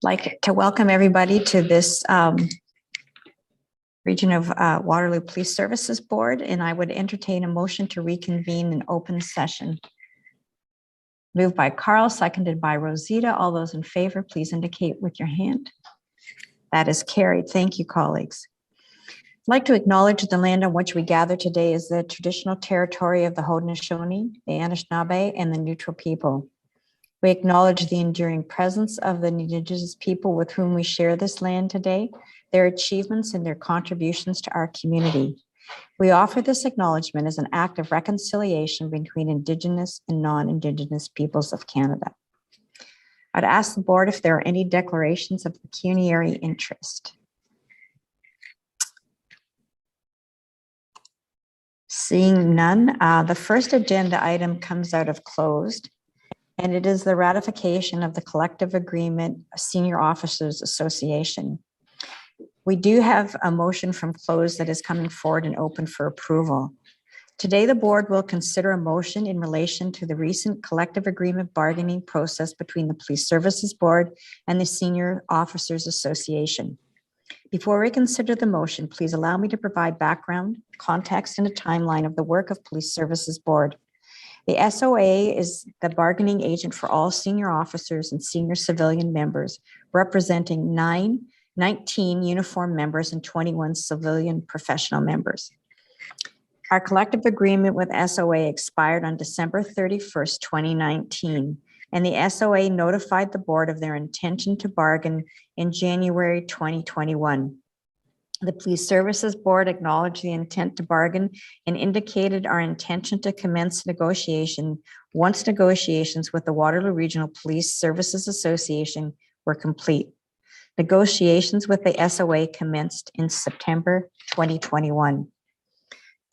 Like to welcome everybody to this Region of Waterloo Police Services Board, and I would entertain a motion to reconvene an open session. Moved by Carl, seconded by Rosita. All those in favor, please indicate with your hand. That is carried. Thank you, colleagues. I'd like to acknowledge the land on which we gather today is the traditional territory of the Haudenosaunee, the Anishinaabe, and the Neutral people. We acknowledge the enduring presence of the Indigenous people with whom we share this land today, their achievements and their contributions to our community. We offer this acknowledgement as an act of reconciliation between Indigenous and non-Indigenous peoples of Canada. I'd ask the board if there are any declarations of pecuniary interest. Seeing none, the first agenda item comes out of closed, and it is the ratification of the collective agreement Senior Officers Association. We do have a motion from closed that is coming forward and open for approval. Today, the board will consider a motion in relation to the recent collective agreement bargaining process between the Police Services Board and the Senior Officers Association. Before we consider the motion, please allow me to provide background, context, and a timeline of the work of Police Services Board. The SOA is the bargaining agent for all senior officers and senior civilian members, representing 19 uniform members and 21 civilian professional members. Our collective agreement with SOA expired on December 31st, 2019, and the SOA notified the board of their intention to bargain in January 2021. The Police Services Board acknowledged the intent to bargain and indicated our intention to commence negotiation once negotiations with the Waterloo Regional Police Services Association were complete. Negotiations with the SOA commenced in September 2021.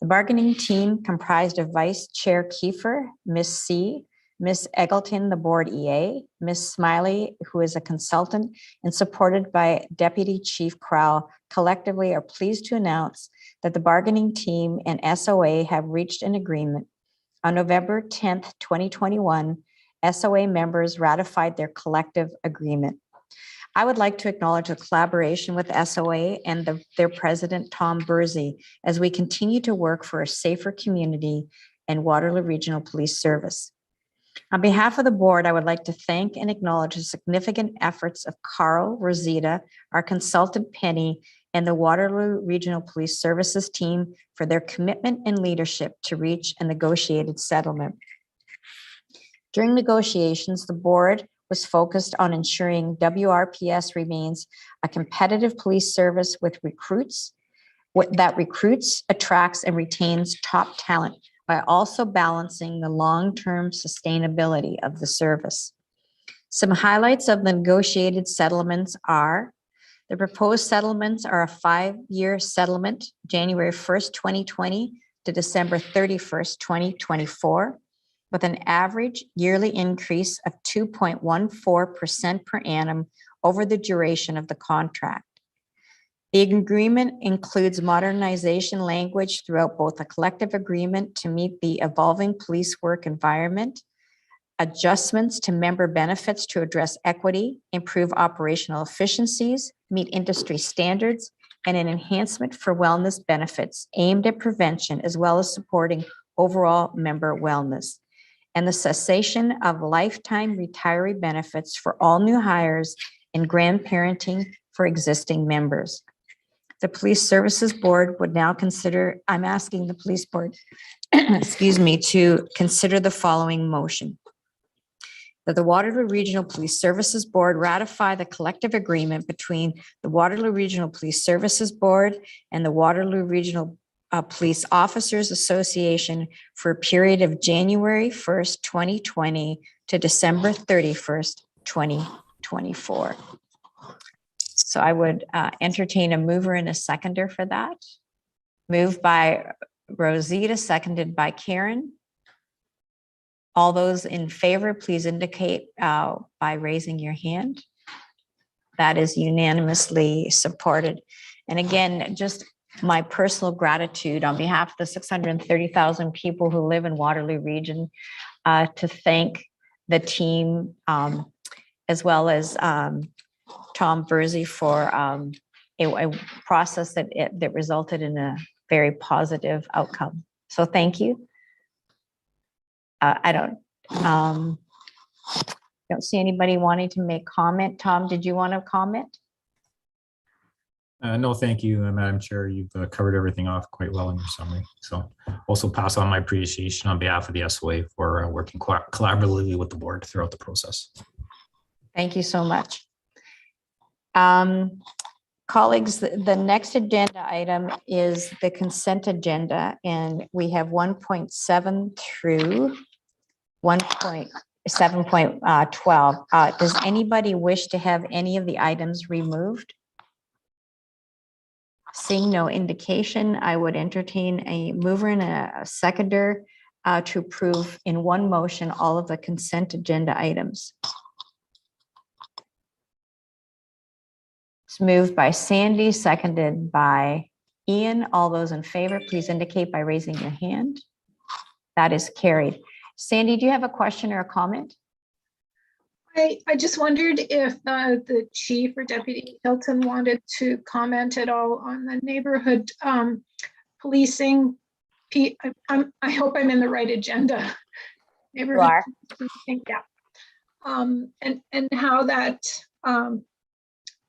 The bargaining team comprised of Vice Chair Kiefer, Ms. C., Ms. Eggleton, the board EA, Ms. Smiley, who is a consultant, and supported by Deputy Chief Crowell, collectively are pleased to announce that the bargaining team and SOA have reached an agreement. On November 10th, 2021, SOA members ratified their collective agreement. I would like to acknowledge the collaboration with SOA and their president, Tom Bursey, as we continue to work for a safer community and Waterloo Regional Police Service. On behalf of the board, I would like to thank and acknowledge the significant efforts of Carl, Rosita, our consultant Penny, and the Waterloo Regional Police Services team for their commitment and leadership to reach a negotiated settlement. During negotiations, the board was focused on ensuring WRPS remains a competitive police service with that recruits, attracts, and retains top talent, by also balancing the long-term sustainability of the service. Some highlights of the negotiated settlements are: the proposed settlements are a 5-year settlement, January 1st, 2020 to December 31st, 2024, with an average yearly increase of 2.14% per annum over the duration of the contract. The agreement includes modernization language throughout both the collective agreement to meet the evolving police work environment, adjustments to member benefits to address equity, improve operational efficiencies, meet industry standards, and an enhancement for wellness benefits aimed at prevention as well as supporting overall member wellness, and the cessation of lifetime retiree benefits for all new hires and grandparenting for existing members. The Police Services Board would now consider, I'm asking the Police Board, excuse me, to consider the following motion. That the Waterloo Regional Police Services Board ratify the collective agreement between the Waterloo Regional Police Services Board and the Waterloo Regional Police Officers Association for a period of January 1st, 2020 to December 31st, 2024. So I would entertain a mover and a seconder for that. Moved by Rosita, seconded by Karen. All those in favor, please indicate by raising your hand. That is unanimously supported. And again, just my personal gratitude on behalf of the 630,000 people who live in Waterloo Region to thank the team as well as Tom Bursey for a process that resulted in a very positive outcome. So thank you. I don't see anybody wanting to make comment. Tom, did you want to comment? No, thank you, Madam Chair. You've covered everything off quite well in your summary. So also pass on my appreciation on behalf of the SOA for working collaboratively with the board throughout the process. Thank you so much. Colleagues, the next agenda item is the consent agenda, and we have 1.7 through 1.7.12. Does anybody wish to have any of the items removed? Seeing no indication, I would entertain a mover and a seconder to approve in one motion all of the consent agenda items. It's moved by Sandy, seconded by Ian. All those in favor, please indicate by raising your hand. That is carried. Sandy, do you have a question or a comment? I just wondered if the chief or Deputy Hilton wanted to comment at all on the neighborhood policing. I hope I'm in the right agenda. Neighborhood policing, yeah. And how that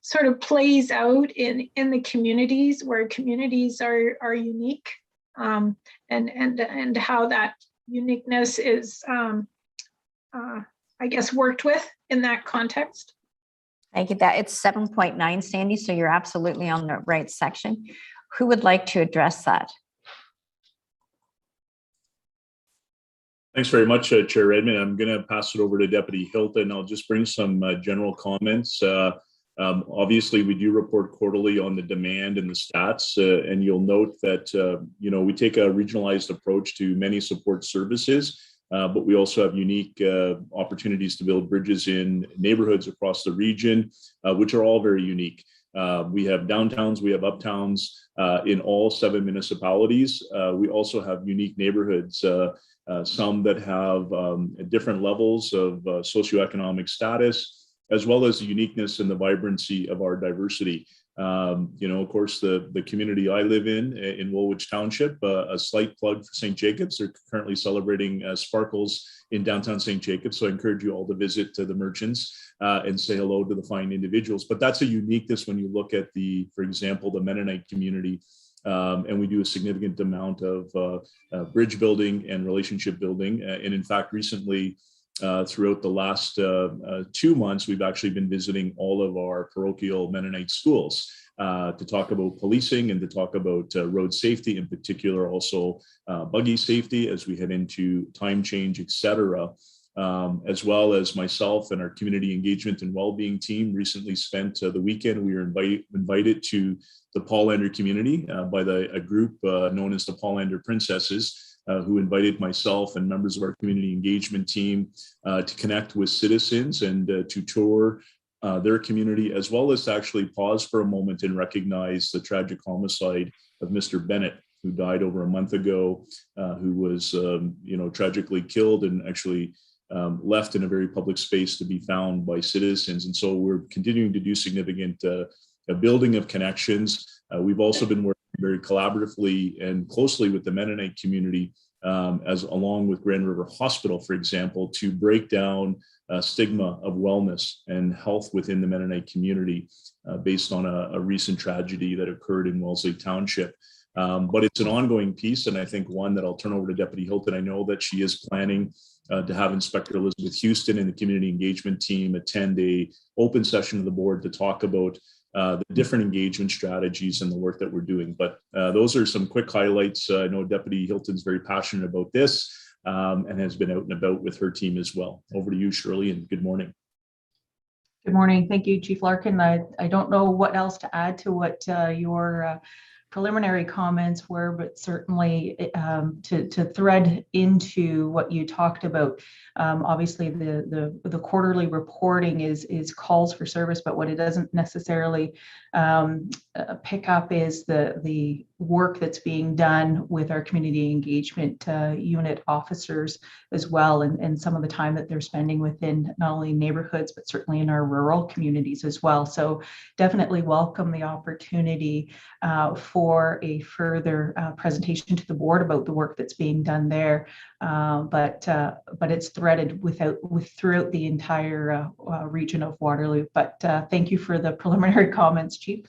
sort of plays out in the communities where communities are unique, and how that uniqueness is I guess worked with in that context. Thank you. That it's 7.9, Sandy, so you're absolutely on the right section. Who would like to address that? Thanks very much, Chair Redmond. I'm going to pass it over to Deputy Hilton. I'll just bring some general comments. Obviously, we do report quarterly on the demand and the stats, and you'll note that we take a regionalized approach to many support services. But we also have unique opportunities to build bridges in neighborhoods across the region, which are all very unique. We have downtowns, we have uptowns in all 7 municipalities. We also have unique neighborhoods, some that have different levels of socioeconomic status, as well as the uniqueness and the vibrancy of our diversity. Of course, the community I live in Woolwich Township, a slight plug for St. Jacobs. They're currently celebrating Sparkles in downtown St. Jacobs. So I encourage you all to visit the merchants and say hello to the fine individuals. But that's a uniqueness when you look at for example, the Mennonite community. And we do a significant amount of bridge building and relationship building. And in fact, recently, throughout the last 2 months, we've actually been visiting all of our parochial Mennonite schools to talk about policing and to talk about road safety, in particular, also buggy safety as we head into time change, etc. As well as myself and our community engagement and well-being team recently spent the weekend. We were invited to the Paulander community by a group known as the Paulander Princesses, who invited myself and members of our community engagement team to connect with citizens and to tour their community, as well as to actually pause for a moment and recognize the tragic homicide of Mr. Bennett, who died over a month ago, who was tragically killed and actually left in a very public space to be found by citizens. And so we're continuing to do significant building of connections. We've also been working very collaboratively and closely with the Mennonite community, as along with Grand River Hospital, for example, to break down stigma of wellness and health within the Mennonite community based on a recent tragedy that occurred in Wellesley Township. But it's an ongoing piece, and I think one that I'll turn over to Deputy Hilton. I know that she is planning to have Inspector Elizabeth Houston and the community engagement team attend a open session of the board to talk about the different engagement strategies and the work that we're doing. But those are some quick highlights. I know Deputy Hilton's very passionate about this and has been out and about with her team as well. Over to you, Shirley, and good morning. Good morning. Thank you, Chief Larkin. I don't know what else to add to what your preliminary comments were, but certainly to thread into what you talked about. Obviously, the quarterly reporting is calls for service, but what it doesn't necessarily pick up is the work that's being done with our community engagement unit officers as well, and some of the time that they're spending within not only neighborhoods, but certainly in our rural communities as well. So definitely welcome the opportunity for a further presentation to the board about the work that's being done there. But it's threaded throughout the entire region of Waterloo. But thank you for the preliminary comments, Chief.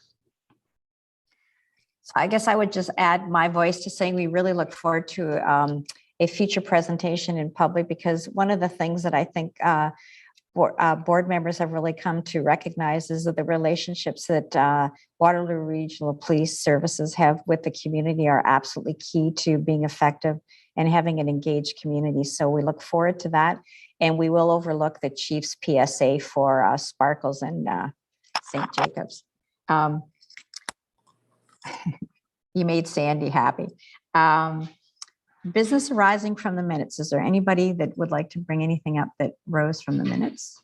So I guess I would just add my voice to saying we really look forward to a future presentation in public, because one of the things that I think board members have really come to recognize is that the relationships that Waterloo Regional Police Services have with the community are absolutely key to being effective and having an engaged community. So we look forward to that. And we will overlook the Chief's PSA for Sparkles and St. Jacobs. You made Sandy happy. Business arising from the minutes. Is there anybody that would like to bring anything up that rose from the minutes?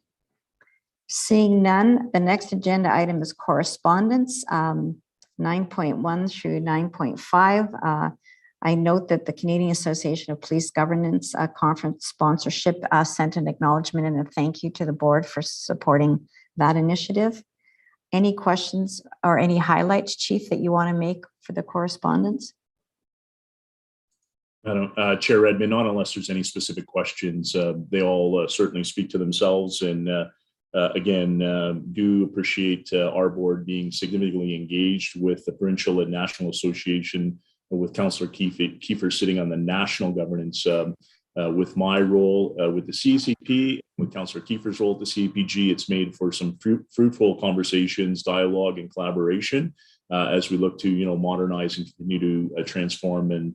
Seeing none, the next agenda item is correspondence, 9.1 through 9.5. I note that the Canadian Association of Police Governance Conference sponsorship sent an acknowledgement and a thank you to the board for supporting that initiative. Any questions or any highlights, Chief, that you want to make for the correspondence? I don't, Chair Redmond, not unless there's any specific questions. They all certainly speak to themselves. And again, do appreciate our board being significantly engaged with the provincial and national association, with Councillor Kiefer sitting on the national governance, with my role with the CCP, with Councillor Kiefer's role at the CPG. It's made for some fruitful conversations, dialogue, and collaboration as we look to modernize and continue to transform and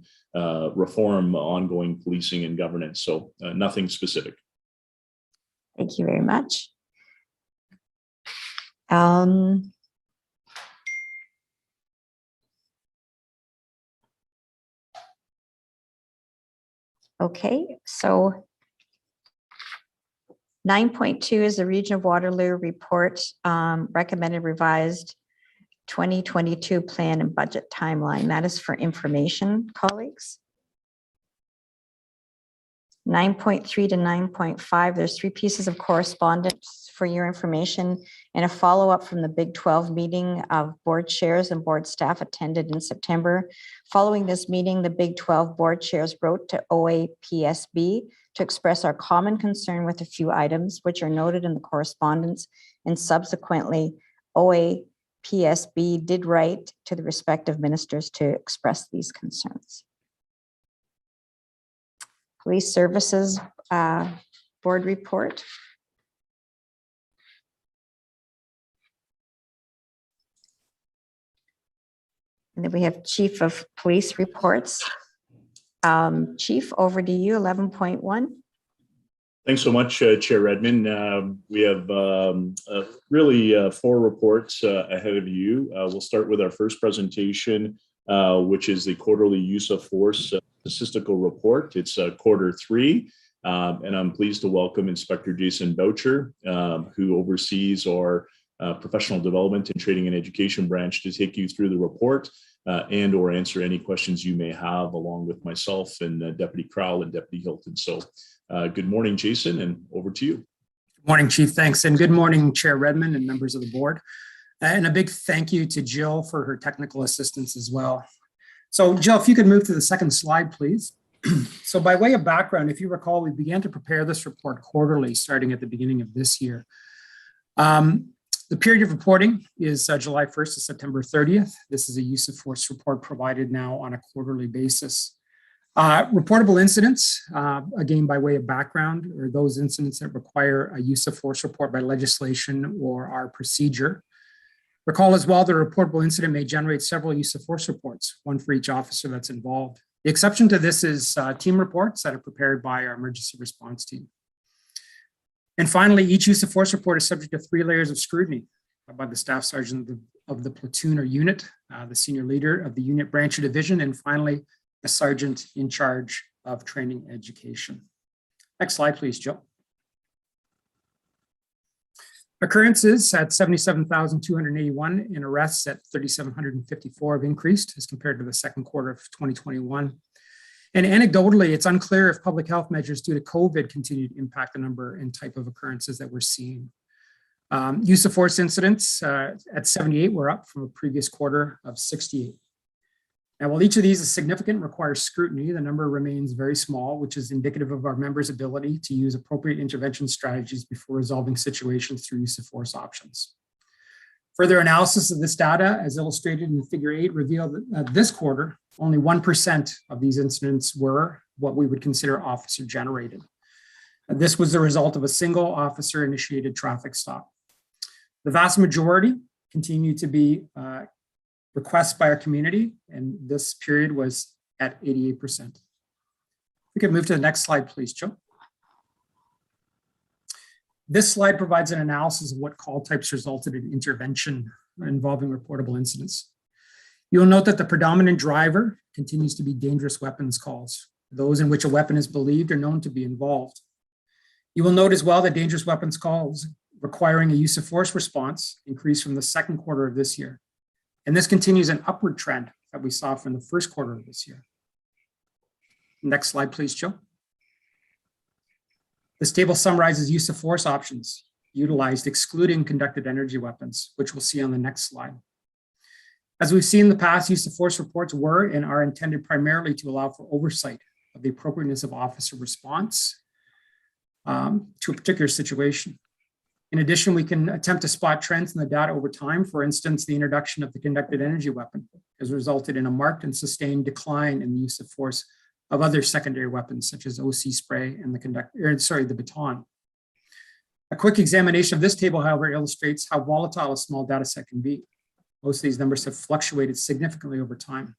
reform ongoing policing and governance. So nothing specific. Thank you very much. Okay, so 9.2 is the Region of Waterloo report, recommended revised 2022 plan and budget timeline. That is for information, colleagues. 9.3 to 9.5, there's 3 pieces of correspondence for your information and a follow-up from the Big 12 meeting of board chairs and board staff attended in September. Following this meeting, the Big 12 board chairs wrote to OAPSB to express our common concern with a few items which are noted in the correspondence, and subsequently OAPSB did write to the respective ministers to express these concerns. Police Services board report. And then we have Chief of Police reports. Chief, over to you, 11.1. Thanks so much, Chair Redmond. We have really 4 reports ahead of you. We'll start with our first presentation, which is the quarterly use of force statistical report. It's quarter 3, and I'm pleased to welcome Inspector Jason Boucher, who oversees our professional development and training and education branch, to take you through the report and or answer any questions you may have, along with myself and Deputy Crowell and Deputy Hilton. So good morning, Jason, and over to you. Good morning, Chief. Thanks. And good morning, Chair Redmond and members of the board. And a big thank you to Jill for her technical assistance as well. So Jill, if you could move to the second slide, please. So by way of background, if you recall, we began to prepare this report quarterly starting at the beginning of this year. The period of reporting is July 1st to September 30th. This is a use of force report provided now on a quarterly basis. Reportable incidents, again, by way of background, are those incidents that require a use of force report by legislation or our procedure. Recall as well that a reportable incident may generate several use of force reports, one for each officer that's involved. The exception to this is team reports that are prepared by our emergency response team. And finally, each use of force report is subject to 3 layers of scrutiny by the staff sergeant of the platoon or unit, the senior leader of the unit, branch, or division, and finally, a sergeant in charge of training education. Next slide, please, Jill. Occurrences at 77,281 and arrests at 3,754 have increased as compared to the second quarter of 2021. And anecdotally, it's unclear if public health measures due to COVID continue to impact the number and type of occurrences that we're seeing. Use of force incidents at 78 were up from a previous quarter of 68. Now, while each of these is significant and requires scrutiny, the number remains very small, which is indicative of our members' ability to use appropriate intervention strategies before resolving situations through use of force options. Further analysis of this data, as illustrated in Figure 8, revealed that this quarter, only 1% of these incidents were what we would consider officer-generated. This was the result of a single officer-initiated traffic stop. The vast majority continue to be requests by our community, and this period was at 88%. We can move to the next slide, please, Joe. This slide provides an analysis of what call types resulted in intervention involving reportable incidents. You'll note that the predominant driver continues to be dangerous weapons calls, those in which a weapon is believed or known to be involved. You will note as well that dangerous weapons calls requiring a use of force response increased from the second quarter of this year. And this continues an upward trend that we saw from the first quarter of this year. Next slide, please, Joe. This table summarizes use of force options utilized excluding conducted energy weapons, which we'll see on the next slide. As we've seen in the past, use of force reports were and are intended primarily to allow for oversight of the appropriateness of officer response to a particular situation. In addition, we can attempt to spot trends in the data over time. For instance, the introduction of the conducted energy weapon has resulted in a marked and sustained decline in the use of force of other secondary weapons, such as OC spray and the baton. A quick examination of this table, however, illustrates how volatile a small data set can be. Most of these numbers have fluctuated significantly over time.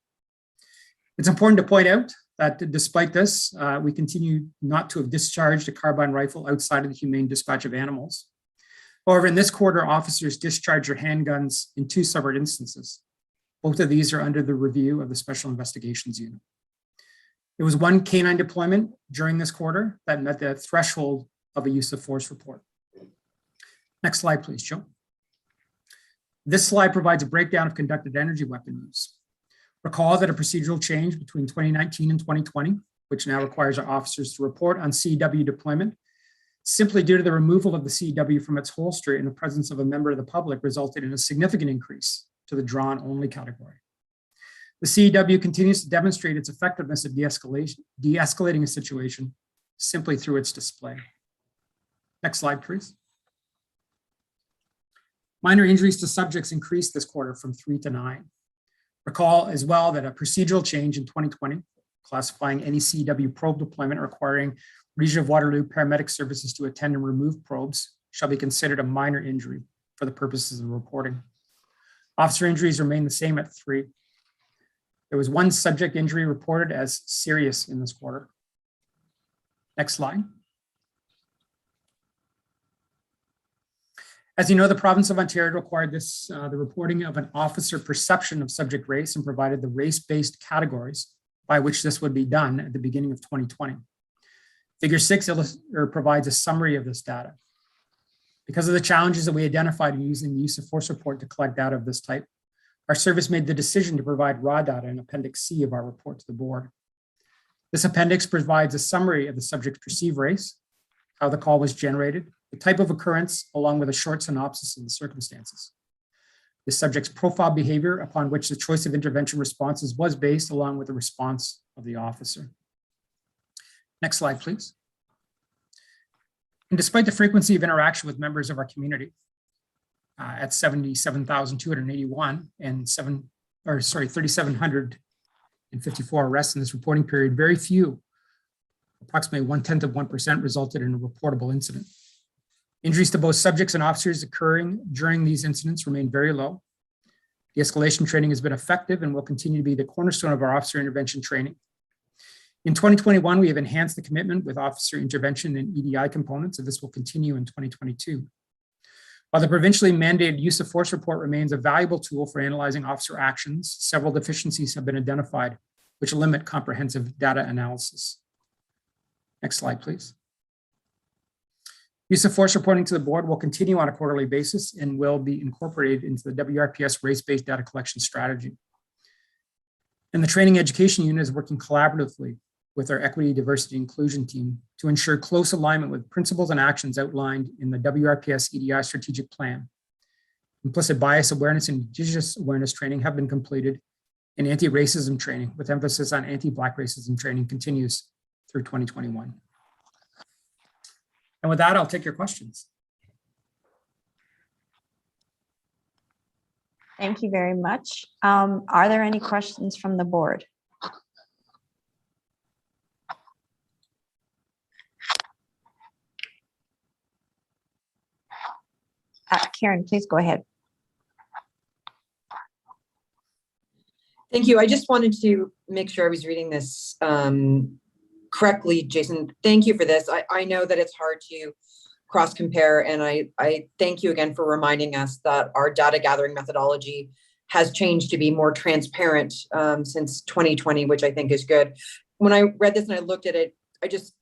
It's important to point out that despite this, we continue not to have discharged a carbine rifle outside of the humane dispatch of animals. However, in this quarter, officers discharged their handguns in 2 separate instances. Both of these are under the review of the Special Investigations Unit. There was 1 canine deployment during this quarter that met the threshold of a use of force report. Next slide, please, Joe. This slide provides a breakdown of conducted energy weapon use. Recall that a procedural change between 2019 and 2020, which now requires our officers to report on CEW deployment, simply due to the removal of the CEW from its holster in the presence of a member of the public, resulted in a significant increase to the drawn-only category. The CEW continues to demonstrate its effectiveness at de-escalating a situation simply through its display. Next slide, please. Minor injuries to subjects increased this quarter from 3 to 9. Recall as well that a procedural change in 2020, classifying any CEW probe deployment requiring Region of Waterloo paramedic services to attend and remove probes shall be considered a minor injury for the purposes of reporting. Officer injuries remain the same at 3. There was 1 subject injury reported as serious in this quarter. Next slide. As you know, the province of Ontario required the reporting of an officer perception of subject race and provided the race-based categories by which this would be done at the beginning of 2020. Figure 6 provides a summary of this data. Because of the challenges that we identified in using the use of force report to collect data of this type, our service made the decision to provide raw data in Appendix C of our report to the board. This appendix provides a summary of the subject's perceived race, how the call was generated, the type of occurrence, along with a short synopsis of the circumstances. The subject's profile behavior upon which the choice of intervention responses was based, along with the response of the officer. Next slide, please. And despite the frequency of interaction with members of our community at 77,281 and 3,754 arrests in this reporting period, very few, approximately 0.1% resulted in a reportable incident. Injuries to both subjects and officers occurring during these incidents remain very low. De-escalation training has been effective and will continue to be the cornerstone of our officer intervention training. In 2021, we have enhanced the commitment with officer intervention and EDI components, and this will continue in 2022. While the provincially mandated use of force report remains a valuable tool for analyzing officer actions, several deficiencies have been identified which limit comprehensive data analysis. Next slide, please. Use of force reporting to the board will continue on a quarterly basis and will be incorporated into the WRPS race-based data collection strategy. And the training education unit is working collaboratively with our equity, diversity, inclusion team to ensure close alignment with principles and actions outlined in the WRPS EDI strategic plan. Implicit bias awareness and Indigenous awareness training have been completed, and anti-racism training with emphasis on anti-Black racism training continues through 2021. And with that, I'll take your questions. Thank you very much. Are there any questions from the board? Karen, please go ahead. Thank you. I just wanted to make sure I was reading this correctly. Jason, thank you for this. I know that it's hard to cross compare, and I thank you again for reminding us that our data gathering methodology has changed to be more transparent since 2020, which I think is good. When I read this and I looked at it, I just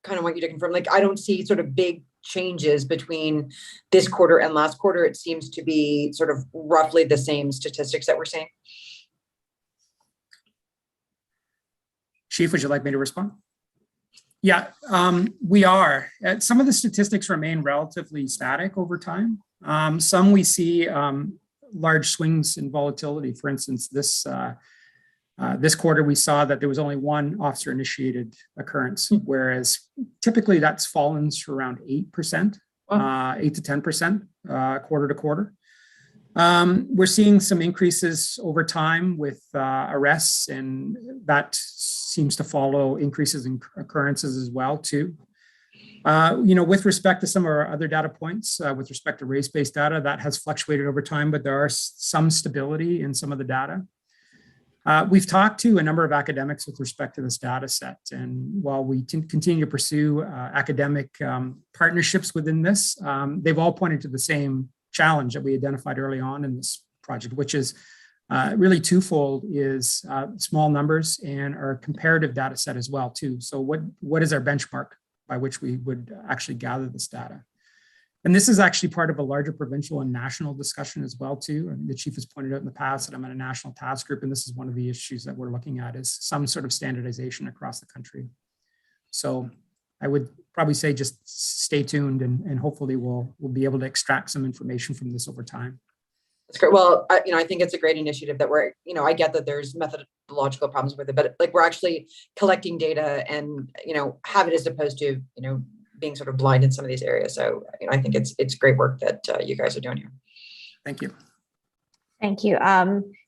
kind of want you to confirm, like, I don't see sort of big changes between this quarter and last quarter. It seems to be sort of roughly the same statistics that we're seeing. Chief, would you like me to respond? Yeah, we are. Some of the statistics remain relatively static over time. Some we see large swings in volatility. For instance, this quarter we saw that there was only one officer-initiated occurrence, whereas typically that's fallen to around 8%, 8 to 10% quarter to quarter. We're seeing some increases over time with arrests, and that seems to follow increases in occurrences as well too. With respect to some of our other data points, with respect to race-based data, that has fluctuated over time, but there are some stability in some of the data. We've talked to a number of academics with respect to this data set, and while we continue to pursue academic partnerships within this, they've all pointed to the same challenge that we identified early on in this project, which is really twofold: is small numbers and our comparative data set as well too. So what is our benchmark by which we would actually gather this data? And this is actually part of a larger provincial and national discussion as well too. I mean, the chief has pointed out in the past that I'm in a national task group, and this is one of the issues that we're looking at, is some sort of standardization across the country. So I would probably say just stay tuned, and hopefully we'll be able to extract some information from this over time. That's great. Well, I think it's a great initiative that we're, I get that there's methodological problems with it, but like we're actually collecting data and, have it as opposed to, being sort of blind in some of these areas. So I think it's great work that you guys are doing here. Thank you. Thank you.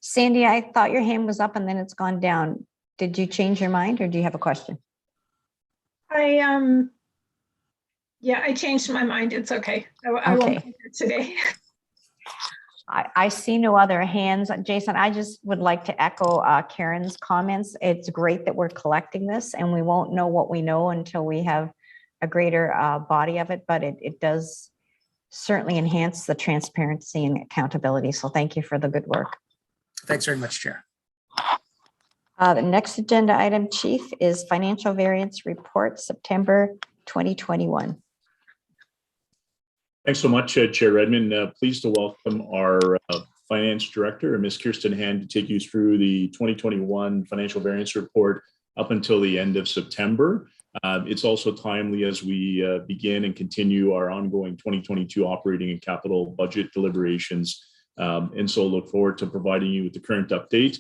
Sandy, I thought your hand was up and then it's gone down. Did you change your mind, or do you have a question? I changed my mind. It's okay. I won't be here today. I see no other hands. Jason, I just would like to echo Karen's comments. It's great that we're collecting this, and we won't know what we know until we have a greater body of it, but it does certainly enhance the transparency and accountability. So thank you for the good work. Thanks very much, Chair. The next agenda item, Chief, is Financial Variance Report, September 2021. Thanks so much, Chair Redmond. Pleased to welcome our Finance Director, Ms. Kirsten Hand, to take you through the 2021 Financial Variance Report up until the end of September. It's also timely as we begin and continue our ongoing 2022 operating and capital budget deliberations. And so look forward to providing you with the current update.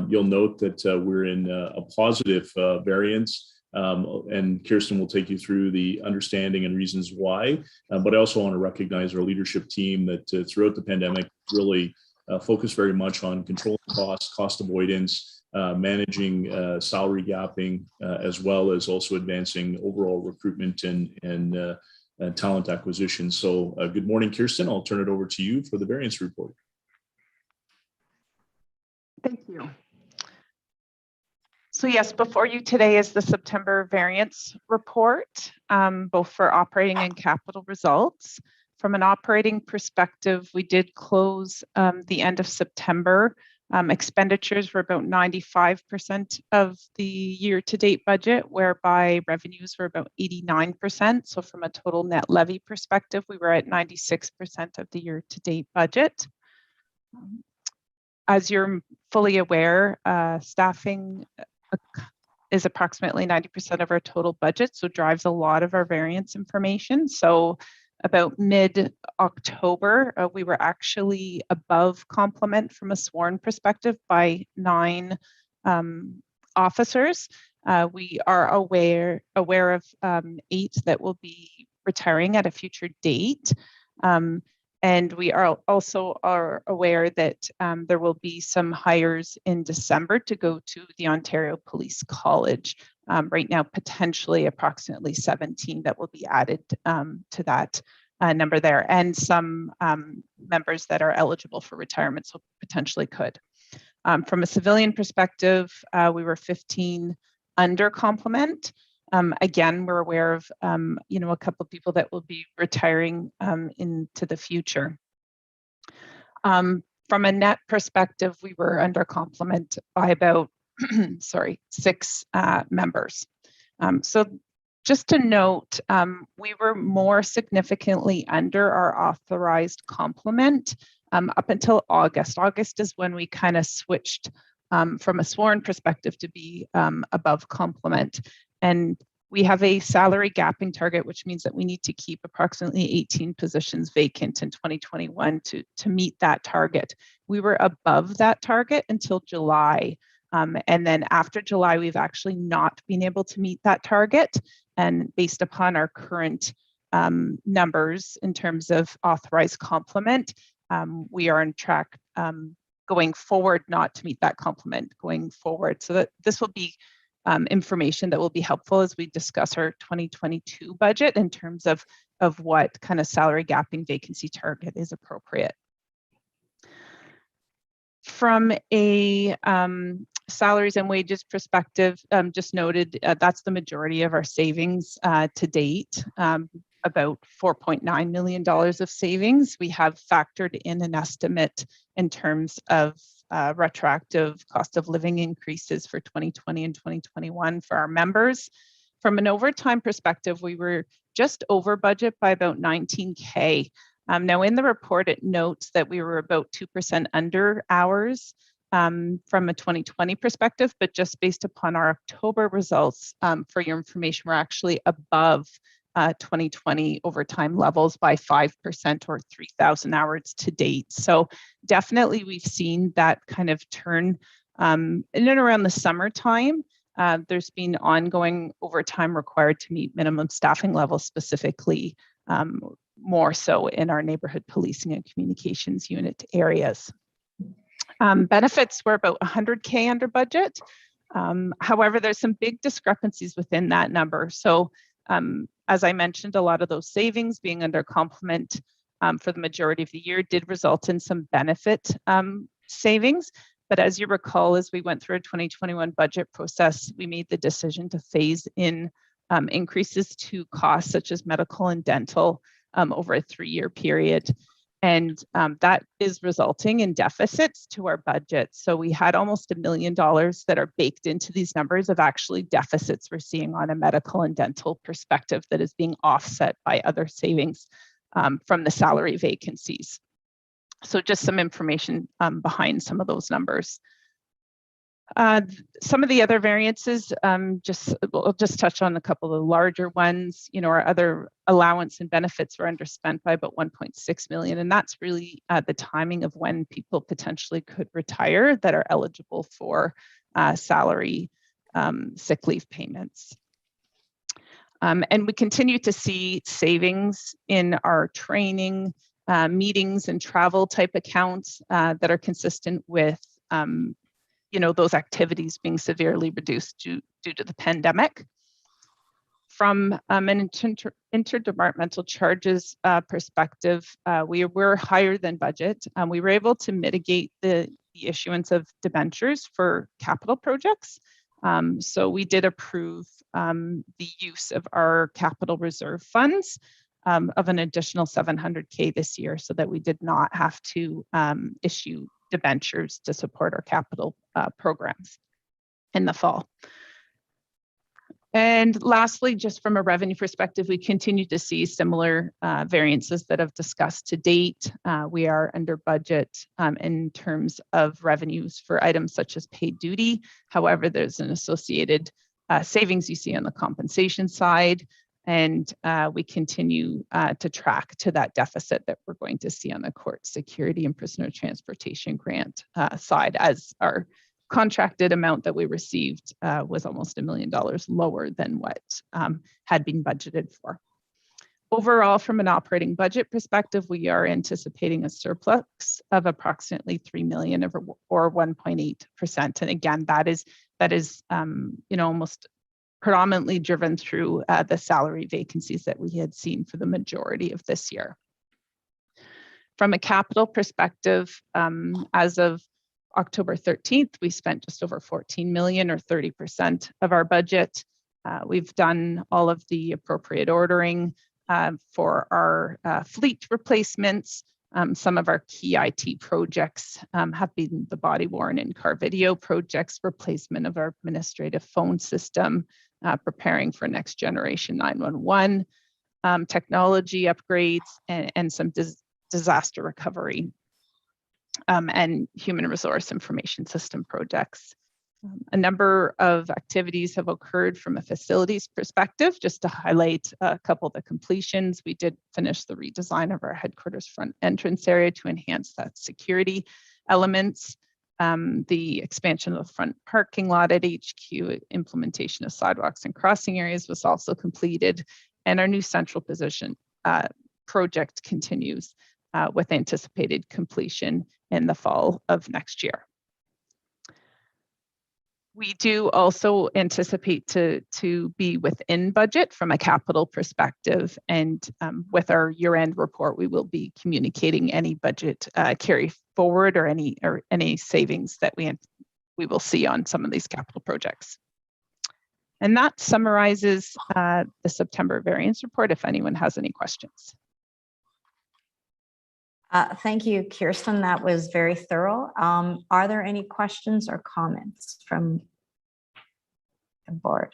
You'll note that we're in a positive variance, and Kirsten will take you through the understanding and reasons why. But I also want to recognize our leadership team that throughout the pandemic really focused very much on controlling costs, cost avoidance, managing salary gapping, as well as also advancing overall recruitment and talent acquisition. So good morning, Kirsten. I'll turn it over to you for the variance report. Thank you. So yes, before you today is the September variance report, both for operating and capital results. From an operating perspective, we did close the end of September Expenditures were about 95% of the year-to-date budget, whereby revenues were about 89%. So from a total net levy perspective, we were at 96% of the year-to-date budget. As you're fully aware, staffing is approximately 90% of our total budget, so drives a lot of our variance information. So about mid-October, we were actually above complement from a sworn perspective by 9 officers. We are aware of 8 that will be retiring at a future date. And we are also aware that there will be some hires in December to go to the Ontario Police College. Right now, potentially approximately 17 that will be added to that number there, and some members that are eligible for retirement, so potentially could. From a civilian perspective, we were 15 under complement. Again, we're aware of a couple of people that will be retiring into the future. From a net perspective, we were under complement by about 6 members. So just to note, we were more significantly under our authorized complement up until August. August is when we kind of switched from a sworn perspective to be above complement. And we have a salary gapping target, which means that we need to keep approximately 18 positions vacant in 2021 to meet that target. We were above that target until July. And then after July, we've actually not been able to meet that target. And based upon our current numbers in terms of authorized complement, we are on track going forward not to meet that complement going forward. So that this will be information that will be helpful as we discuss our 2022 budget in terms of what kind of salary gapping vacancy target is appropriate. From a salaries and wages perspective, just noted, that's the majority of our savings to date, about $4.9 million of savings. We have factored in an estimate in terms of retroactive cost of living increases for 2020 and 2021 for our members. From an overtime perspective, we were just over budget by about 19K. Now in the report, it notes that we were about 2% under hours from a 2020 perspective, but just based upon our October results, for your information, we're actually above 2020 overtime levels by 5% or 3,000 hours to date. So definitely we've seen that kind of turn in and around the summertime. There's been ongoing overtime required to meet minimum staffing levels, specifically more so in our neighborhood policing and communications unit areas. Benefits were about 100K under budget. However, there's some big discrepancies within that number. So as I mentioned, a lot of those savings being under complement for the majority of the year did result in some benefit savings. But as you recall, as we went through a 2021 budget process, we made the decision to phase in increases to costs such as medical and dental over a 3-year period. And that is resulting in deficits to our budget. So we had almost $1 million that are baked into these numbers of actually deficits we're seeing on a medical and dental perspective that is being offset by other savings from the salary vacancies. So just some information behind some of those numbers. Some of the other variances, we'll just touch on a couple of the larger ones. You know, our other allowance and benefits were underspent by about 1.6 million, and that's really the timing of when people potentially could retire that are eligible for salary sick leave payments. And we continue to see savings in our training, meetings and travel type accounts that are consistent with those activities being severely reduced due to the pandemic. From an interdepartmental charges perspective, we were higher than budget. We were able to mitigate the issuance of debentures for capital projects. So we did approve the use of our capital reserve funds of an additional 700K this year, so that we did not have to issue debentures to support our capital programs in the fall. And lastly, just from a revenue perspective, we continue to see similar variances that I've discussed to date. We are under budget in terms of revenues for items such as paid duty. However, there's an associated savings you see on the compensation side. And we continue to track to that deficit that we're going to see on the court security and prisoner transportation grant side, as our contracted amount that we received was almost $1 million lower than what had been budgeted for. Overall, from an operating budget perspective, we are anticipating a surplus of approximately $3 million or 1.8%. And again, that is almost predominantly driven through the salary vacancies that we had seen for the majority of this year. From a capital perspective, as of October 13th, we spent just over 14 million or 30% of our budget. We've done all of the appropriate ordering for our fleet replacements. Some of our key IT projects have been the body worn and car video projects, replacement of our administrative phone system, preparing for next generation 911, technology upgrades, and some disaster recovery and human resource information system projects. A number of activities have occurred from a facilities perspective. Just to highlight a couple of the completions, we did finish the redesign of our headquarters front entrance area to enhance that security elements. The expansion of the front parking lot at HQ, implementation of sidewalks and crossing areas was also completed, and our new central position project continues with anticipated completion in the fall of next year. We do also anticipate to be within budget from a capital perspective, and with our year-end report, we will be communicating any budget carry forward or any savings that we will see on some of these capital projects. And that summarizes the September variance report, if anyone has any questions. Thank you, Kirsten. That was very thorough. Are there any questions or comments from the board?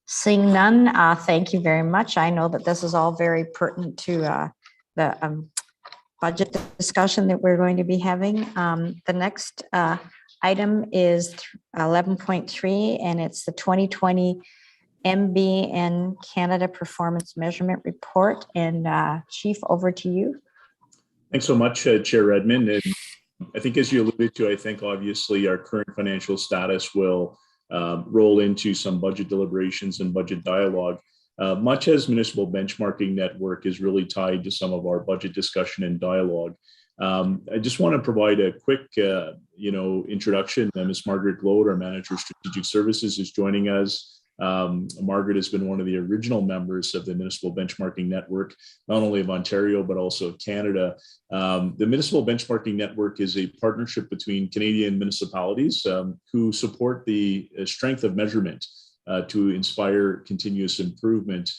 Seeing none, thank you very much. I know that this is all very pertinent to the budget discussion that we're going to be having. The next item is 11.3, and it's the 2020 MBN Canada Performance Measurement Report. And Chief, over to you. Thanks so much, Chair Redmond. And I think as you alluded to, I think obviously our current financial status will roll into some budget deliberations and budget dialogue, much as Municipal Benchmarking Network is really tied to some of our budget discussion and dialogue. I just want to provide a quick, introduction. Ms. Margaret Glode, our Manager of Strategic Services, is joining us. Margaret has been one of the original members of the Municipal Benchmarking Network, not only of Ontario, but also of Canada. The Municipal Benchmarking Network is a partnership between Canadian municipalities who support the strength of measurement to inspire continuous improvement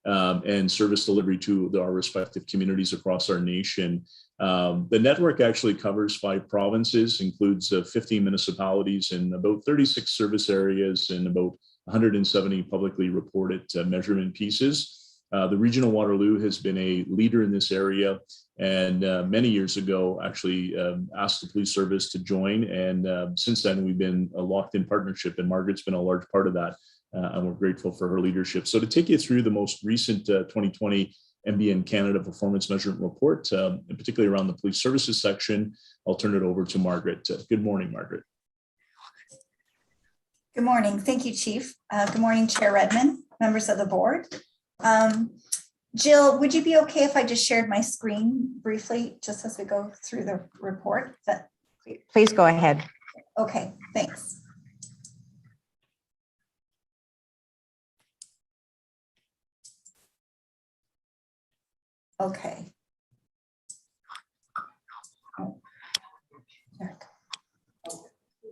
and service delivery to our respective communities across our nation. The network actually covers 5 provinces, includes 15 municipalities and about 36 service areas and about 170 publicly reported measurement pieces. The regional Waterloo has been a leader in this area, and many years ago actually asked the police service to join, and since then we've been a locked in partnership, and Margaret's been a large part of that, and we're grateful for her leadership. So to take you through the most recent 2020 MBN Canada Performance Measurement Report, and particularly around the police services section, I'll turn it over to Margaret. Good morning, Margaret. Good morning. Thank you, Chief. Good morning, Chair Redmond, members of the board. Jill, would you be okay if I just shared my screen briefly, just as we go through the report? Please go ahead. Okay, thanks. Okay.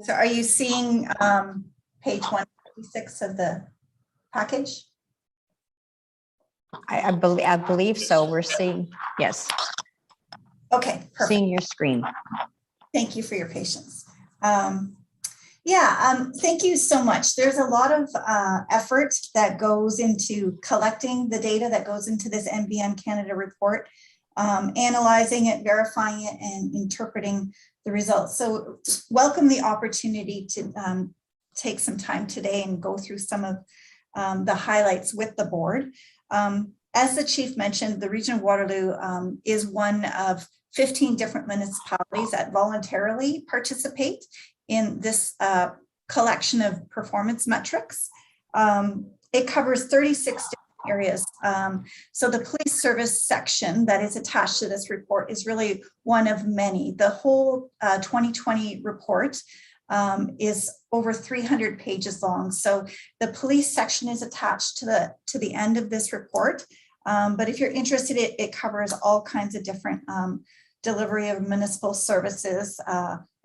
So are you seeing page 156 of the package? I believe so. We're seeing, yes. Okay, perfect. Seeing your screen. Thank you for your patience. Thank you so much. There's a lot of effort that goes into collecting the data that goes into this NBN Canada report, analyzing it, verifying it, and interpreting the results. So welcome the opportunity to take some time today and go through some of the highlights with the board. As the chief mentioned, the region of Waterloo is one of 15 different municipalities that voluntarily participate in this collection of performance metrics. It covers 36 different areas. So the police service section that is attached to this report is really one of many. The whole 2020 report is over 300 pages long. So the police section is attached to the end of this report. But if you're interested, it covers all kinds of different delivery of municipal services,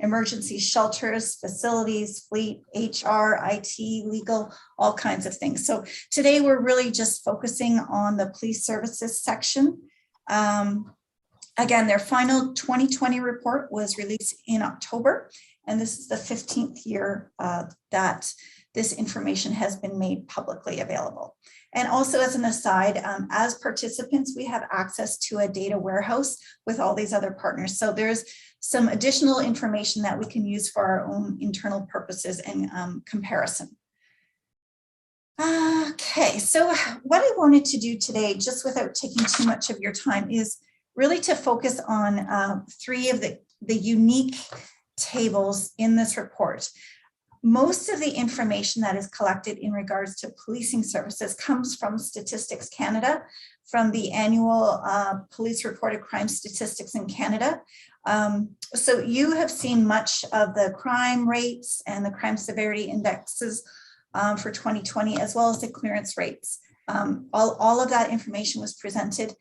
emergency shelters, facilities, fleet, HR, IT, legal, all kinds of things. So today we're really just focusing on the police services section. Again, their final 2020 report was released in October, and this is the 15th year that this information has been made publicly available. And also as an aside, as participants, we have access to a data warehouse with all these other partners. So there's some additional information that we can use for our own internal purposes and comparison. Okay, so what I wanted to do today, just without taking too much of your time, is really to focus on 3 of the unique tables in this report. Most of the information that is collected in regards to policing services comes from Statistics Canada, from the annual police reported crime statistics in Canada. So you have seen much of the crime rates and the crime severity indexes for 2020, as well as the clearance rates. All of that information was presented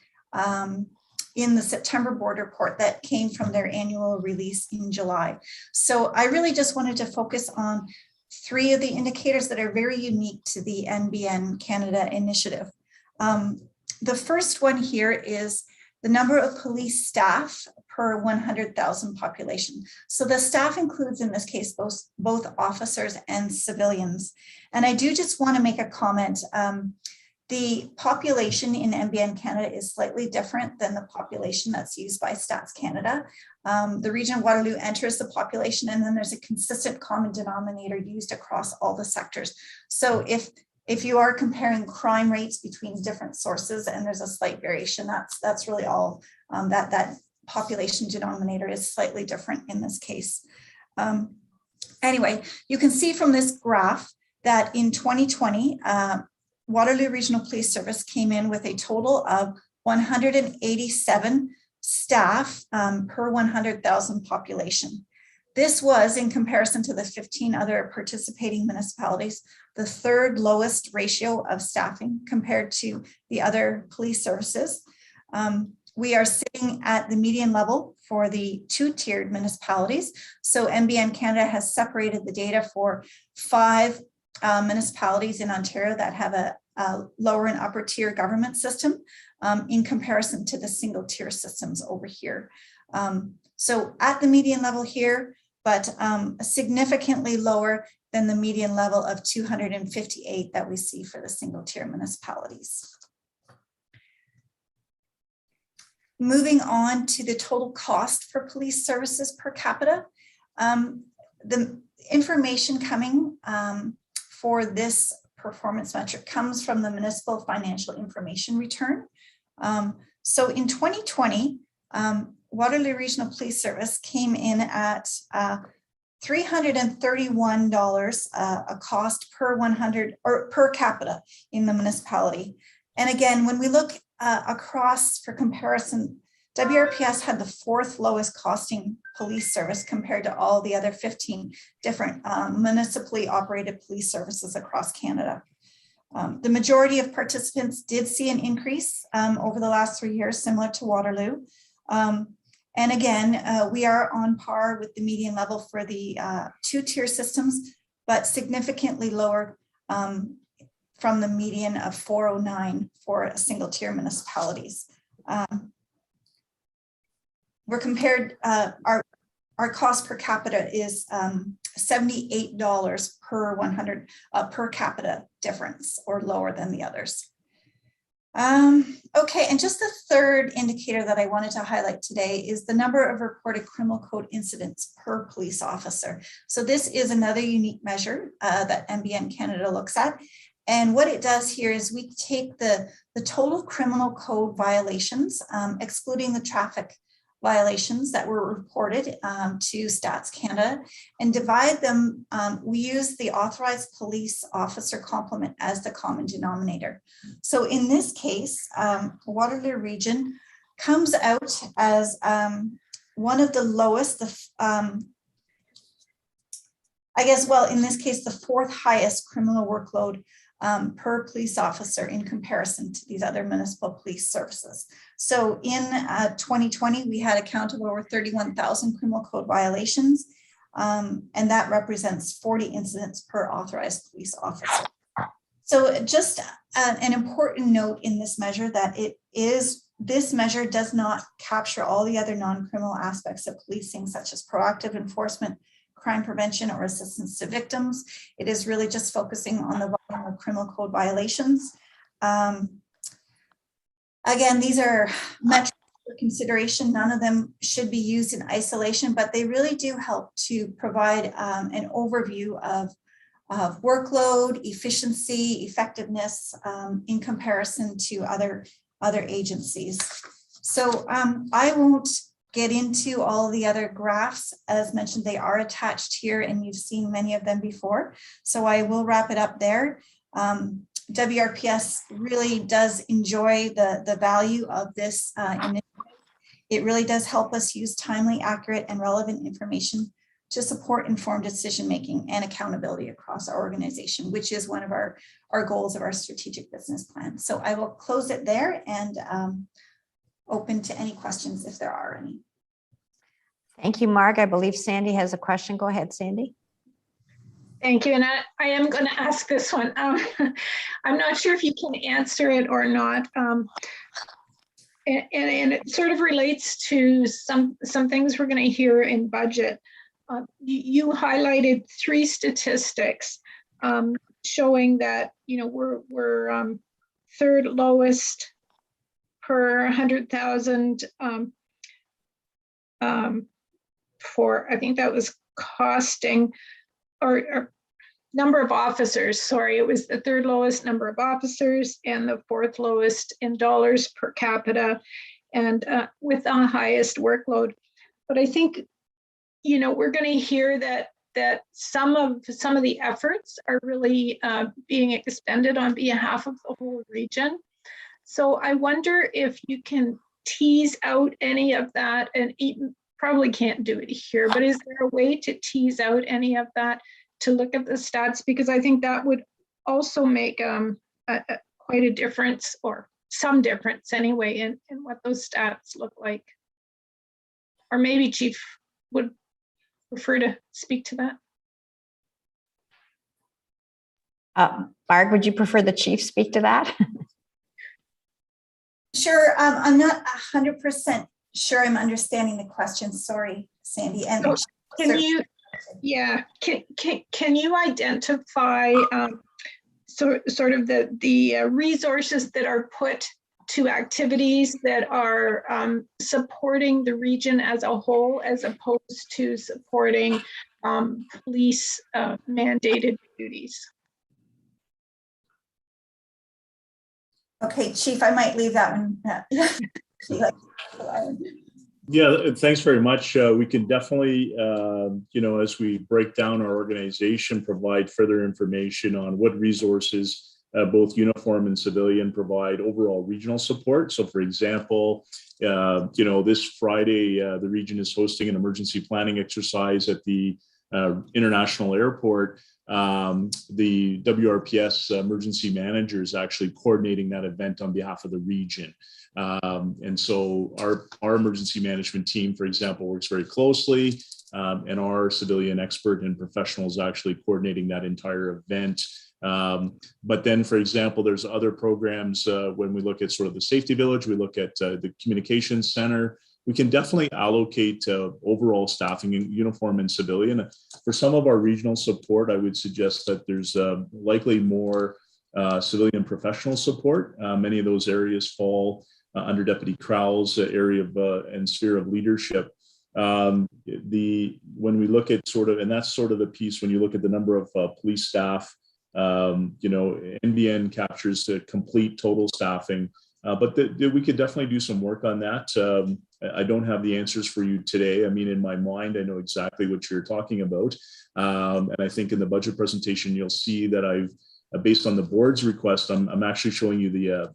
in the September board report that came from their annual release in July. So I really just wanted to focus on 3 of the indicators that are very unique to the NBN Canada initiative. The first one here is the number of police staff per 100,000 population. So the staff includes, in this case, both officers and civilians. And I do just want to make a comment. The population in NBN Canada is slightly different than the population that's used by Stats Canada. The region of Waterloo enters the population, and then there's a consistent common denominator used across all the sectors. So if you are comparing crime rates between different sources and there's a slight variation, that's really all. That population denominator is slightly different in this case. Anyway, you can see from this graph that in 2020, Waterloo Regional Police Service came in with a total of 187 staff per 100,000 population. This was, in comparison to the 15 other participating municipalities, the 3rd lowest ratio of staffing compared to the other police services. We are sitting at the median level for the 2-tiered municipalities. So NBN Canada has separated the data for 5 municipalities in Ontario that have a lower and upper tier government system in comparison to the single tier systems over here. So at the median level here, but significantly lower than the median level of 258 that we see for the single tier municipalities. Moving on to the total cost for police services per capita. The information coming for this performance metric comes from the Municipal Financial Information Return. So in 2020, Waterloo Regional Police Service came in at $331 a cost per 100 or per capita in the municipality. And again, when we look across for comparison, WRPS had the 4th lowest costing police service compared to all the other 15 different municipally operated police services across Canada. The majority of participants did see an increase over the last 3 years, similar to Waterloo. And again, we are on par with the median level for the 2-tier systems, but significantly lower from the median of 409 for single tier municipalities. We're compared, our cost per capita is $78 per 100 per capita difference, or lower than the others. Okay, and just the third indicator that I wanted to highlight today is the number of reported criminal code incidents per police officer. So this is another unique measure that NBN Canada looks at. And what it does here is we take the total criminal code violations, excluding the traffic violations that were reported to Stats Canada, and divide them. We use the authorized police officer complement as the common denominator. So in this case, Waterloo region comes out as one of the lowest, I guess, well, in this case, the fourth highest criminal workload per police officer in comparison to these other municipal police services. So in 2020, we had a count of over 31,000 criminal code violations, and that represents 40 incidents per authorized police officer. So just an important note in this measure that this measure does not capture all the other non-criminal aspects of policing, such as proactive enforcement, crime prevention, or assistance to victims. It is really just focusing on the volume of criminal code violations. Again, these are metrics for consideration. None of them should be used in isolation, but they really do help to provide an overview of workload, efficiency, effectiveness in comparison to other agencies. So I won't get into all the other graphs. As mentioned, they are attached here and you've seen many of them before. So I will wrap it up there. WRPS really enjoy the value of this initiative. It really does help us use timely, accurate, and relevant information to support informed decision-making and accountability across our organization, which is one of our goals of our strategic business plan. So I will close it there and open to any questions if there are any. Thank you, Mark. I believe Sandy has a question. Go ahead, Sandy. Thank you. And I am going to ask this one. I'm not sure if you can answer it or not. And it sort of relates to some things we're going to hear in budget. You highlighted 3 statistics showing that, you know, we're third lowest per 100,000 for, I think that was costing or number of officers, sorry, it was the third lowest number of officers and the fourth lowest in dollars per capita, and with the highest workload. But I think, you know, we're going to hear that some of the efforts are really being expended on behalf of the whole region. So I wonder if you can tease out any of that, and even probably can't do it here, but is there a way to tease out any of that to look at the stats? Because I think that would also make quite a difference, or some difference anyway, in what those stats look like. Or maybe Chief would prefer to speak to that. Barb, would you prefer the chief speak to that? Sure, I'm not 100% sure I'm understanding the question. Sorry, Sandy. And so can you identify sort of the resources that are put to activities that are supporting the region as a whole, as opposed to supporting police mandated duties? Okay, Chief, I might leave that one. Yeah, thanks very much. We can definitely, you know, as we break down our organization, provide further information on what resources both uniform and civilian provide overall regional support. So for example, you know, this Friday, the region is hosting an emergency planning exercise at the International Airport. The WRPS emergency manager is actually coordinating that event on behalf of the region. And so our emergency management team, for example, works very closely, and our civilian expert and professionals actually coordinating that entire event. But then, for example, there's other programs when we look at sort of the safety village, we look at the communications center, we can definitely allocate overall staffing in uniform and civilian. For some of our regional support, I would suggest that there's likely more civilian professional support. Many of those areas fall under Deputy Crowell's area of and sphere of leadership. When we look at and that's sort of the piece when you look at the number of police staff, NBN captures the complete total staffing, but we could definitely do some work on that. I don't have the answers for you today. I mean, in my mind, I know exactly what you're talking about. And I think in the budget presentation, you'll see that I've, based on the board's request, I'm actually showing you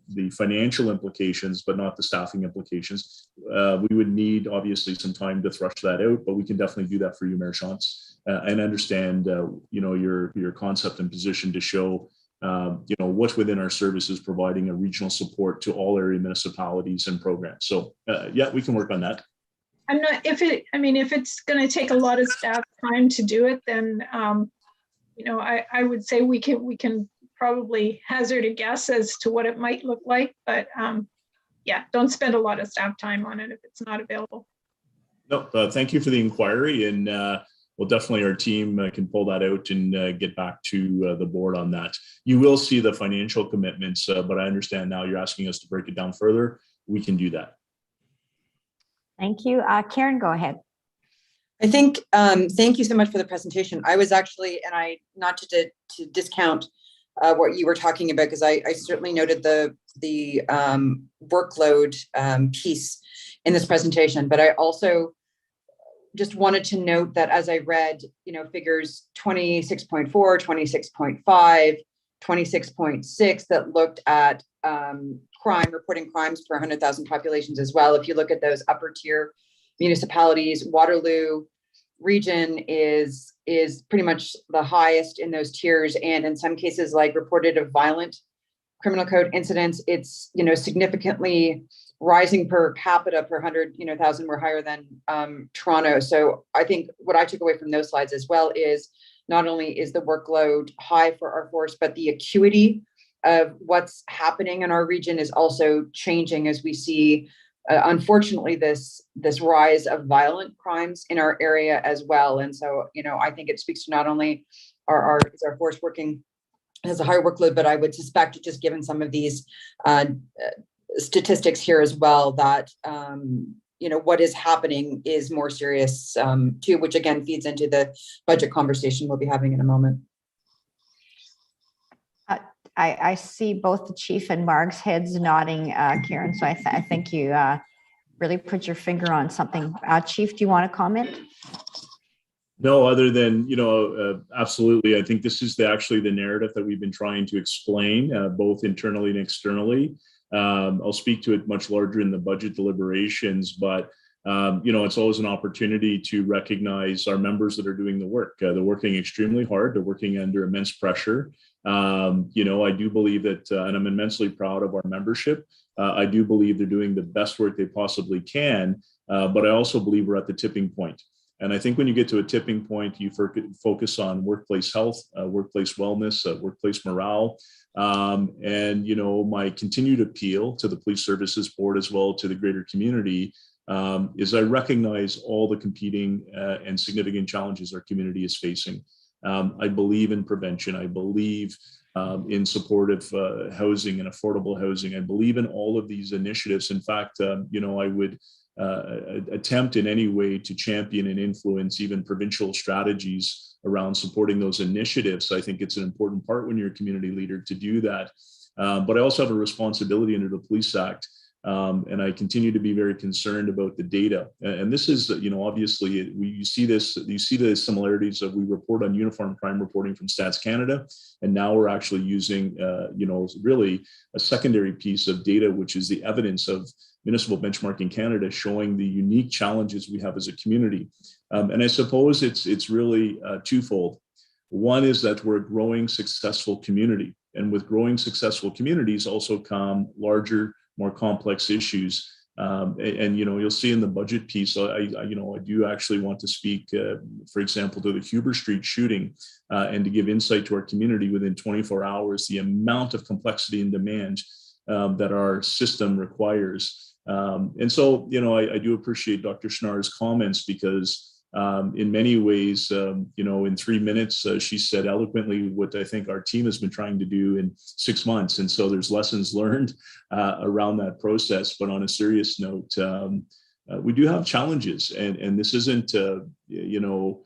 the financial implications, but not the staffing implications. We would need obviously some time to thrush that out, but we can definitely do that for you, Mayor Shantz, and understand your concept and position to show what's within our services, providing a regional support to all area municipalities and programs. So yeah, we can work on that. I'm not, if it's going to take a lot of staff time to do it, then I would say we can probably hazard a guess as to what it might look like, but yeah, don't spend a lot of staff time on it if it's not available. No, thank you for the inquiry, and well, definitely our team can pull that out and get back to the board on that. You will see the financial commitments, but I understand now you're asking us to break it down further. We can do that. Thank you. Karen, go ahead. I think, thank you so much for the presentation. I was actually, and I, not to discount what you were talking about, because I certainly noted the workload piece in this presentation, but I also just wanted to note that as I read, figures 26.4, 26.5, 26.6 that looked at reporting crimes per 100,000 populations as well. If you look at those upper tier municipalities, Waterloo region is pretty much the highest in those tiers, and in some cases, like reported of violent criminal code incidents, it's significantly rising per capita per 100,000. We're higher than Toronto. So I think what I took away from those slides as well is not only is the workload high for our force, but the acuity of what's happening in our region is also changing as we see unfortunately this rise of violent crimes in our area as well. And so I think it speaks to not only is our force working as a higher workload, but I would suspect, just given some of these statistics here as well, that what is happening is more serious too, which again feeds into the budget conversation we'll be having in a moment. I see both the chief and Marg's heads nodding, Karen. So I think you really put your finger on something. Chief, do you want to comment? No, other than, absolutely. I think this is actually the narrative that we've been trying to explain, both internally and externally. I'll speak to it much larger in the budget deliberations, but it's always an opportunity to recognize our members that are doing the work. They're working extremely hard. They're working under immense pressure. I do believe that, and I'm immensely proud of our membership. I do believe they're doing the best work they possibly can, but I also believe we're at the tipping point. And I think when you get to a tipping point, you focus on workplace health, workplace wellness, workplace morale. And my continued appeal to the Police Services Board as well to the greater community is I recognize all the competing and significant challenges our community is facing. I believe in prevention. I believe in supportive housing and affordable housing. I believe in all of these initiatives. In fact, I would attempt in any way to champion and influence even provincial strategies around supporting those initiatives. I think it's an important part when you're a community leader to do that. But I also have a responsibility under the Police Act. And I continue to be very concerned about the data. And this is, obviously you see the similarities of we report on uniform crime reporting from Stats Canada. And now we're actually using, really a secondary piece of data, which is the evidence of Municipal Benchmarking Canada showing the unique challenges we have as a community. And I suppose it's really twofold. One is that we're a growing successful community. And with growing successful communities also come larger, more complex issues. And you'll see in the budget piece, I do actually want to speak, for example, to the Huber Street shooting and to give insight to our community within 24 hours, the amount of complexity and demand that our system requires. And so, you know, I do appreciate Dr. Schnarr's comments because in many ways, you know, in 3 minutes, she said eloquently what I think our team has been trying to do in 6 months. And so there's lessons learned around that process. But on a serious note, we do have challenges, and this isn't, you know,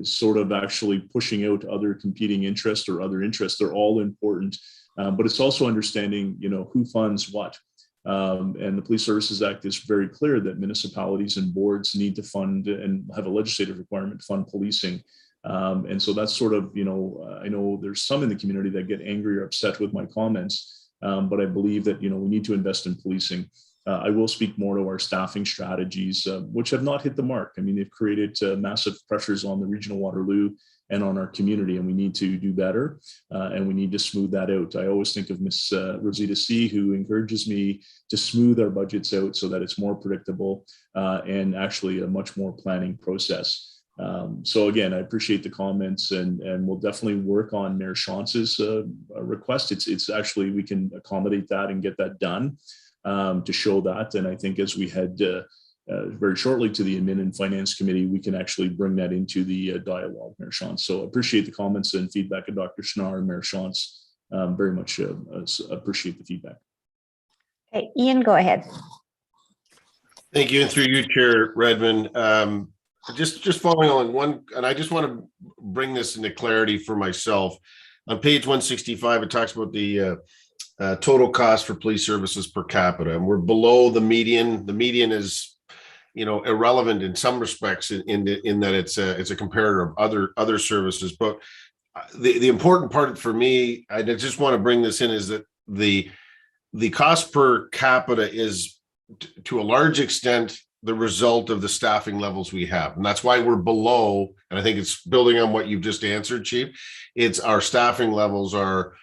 sort of actually pushing out other competing interests or other interests. They're all important, but it's also understanding, you know, who funds what. And the Police Services Act is very clear that municipalities and boards need to fund and have a legislative requirement to fund policing. And so that's sort of, you know, I know there's some in the community that get angry or upset with my comments, but I believe that, you know, we need to invest in policing. I will speak more to our staffing strategies, which have not hit the mark. I mean, they've created massive pressures on the regional Waterloo and on our community, and we need to do better, and we need to smooth that out. I always think of Miss Rosita C., who encourages me to smooth our budgets out so that it's more predictable and actually a much more planning process. So again, I appreciate the comments, and we'll definitely work on Mayor Chance's request. It's actually, we can accommodate that and get that done to show that. And I think as we head very shortly to the Admin and Finance Committee, we can actually bring that into the dialogue, Mayor Chance. So appreciate the comments and feedback of Dr. Schnarr and Mayor Chance. Very much appreciate the feedback. Okay, Ian, go ahead. Thank you, and through you, Chair Redmond. Just following on one, and I just want to bring this into clarity for myself. On page 165, it talks about the total cost for police services per capita, and we're below the median. The median is, you know, irrelevant in some respects in that it's a comparator of other services. But the important part for me, I just want to bring this in, is that the cost per capita is to a large extent the result of the staffing levels we have, and that's why we're below. And I think it's building on what you've just answered, Chief. It's our staffing levels are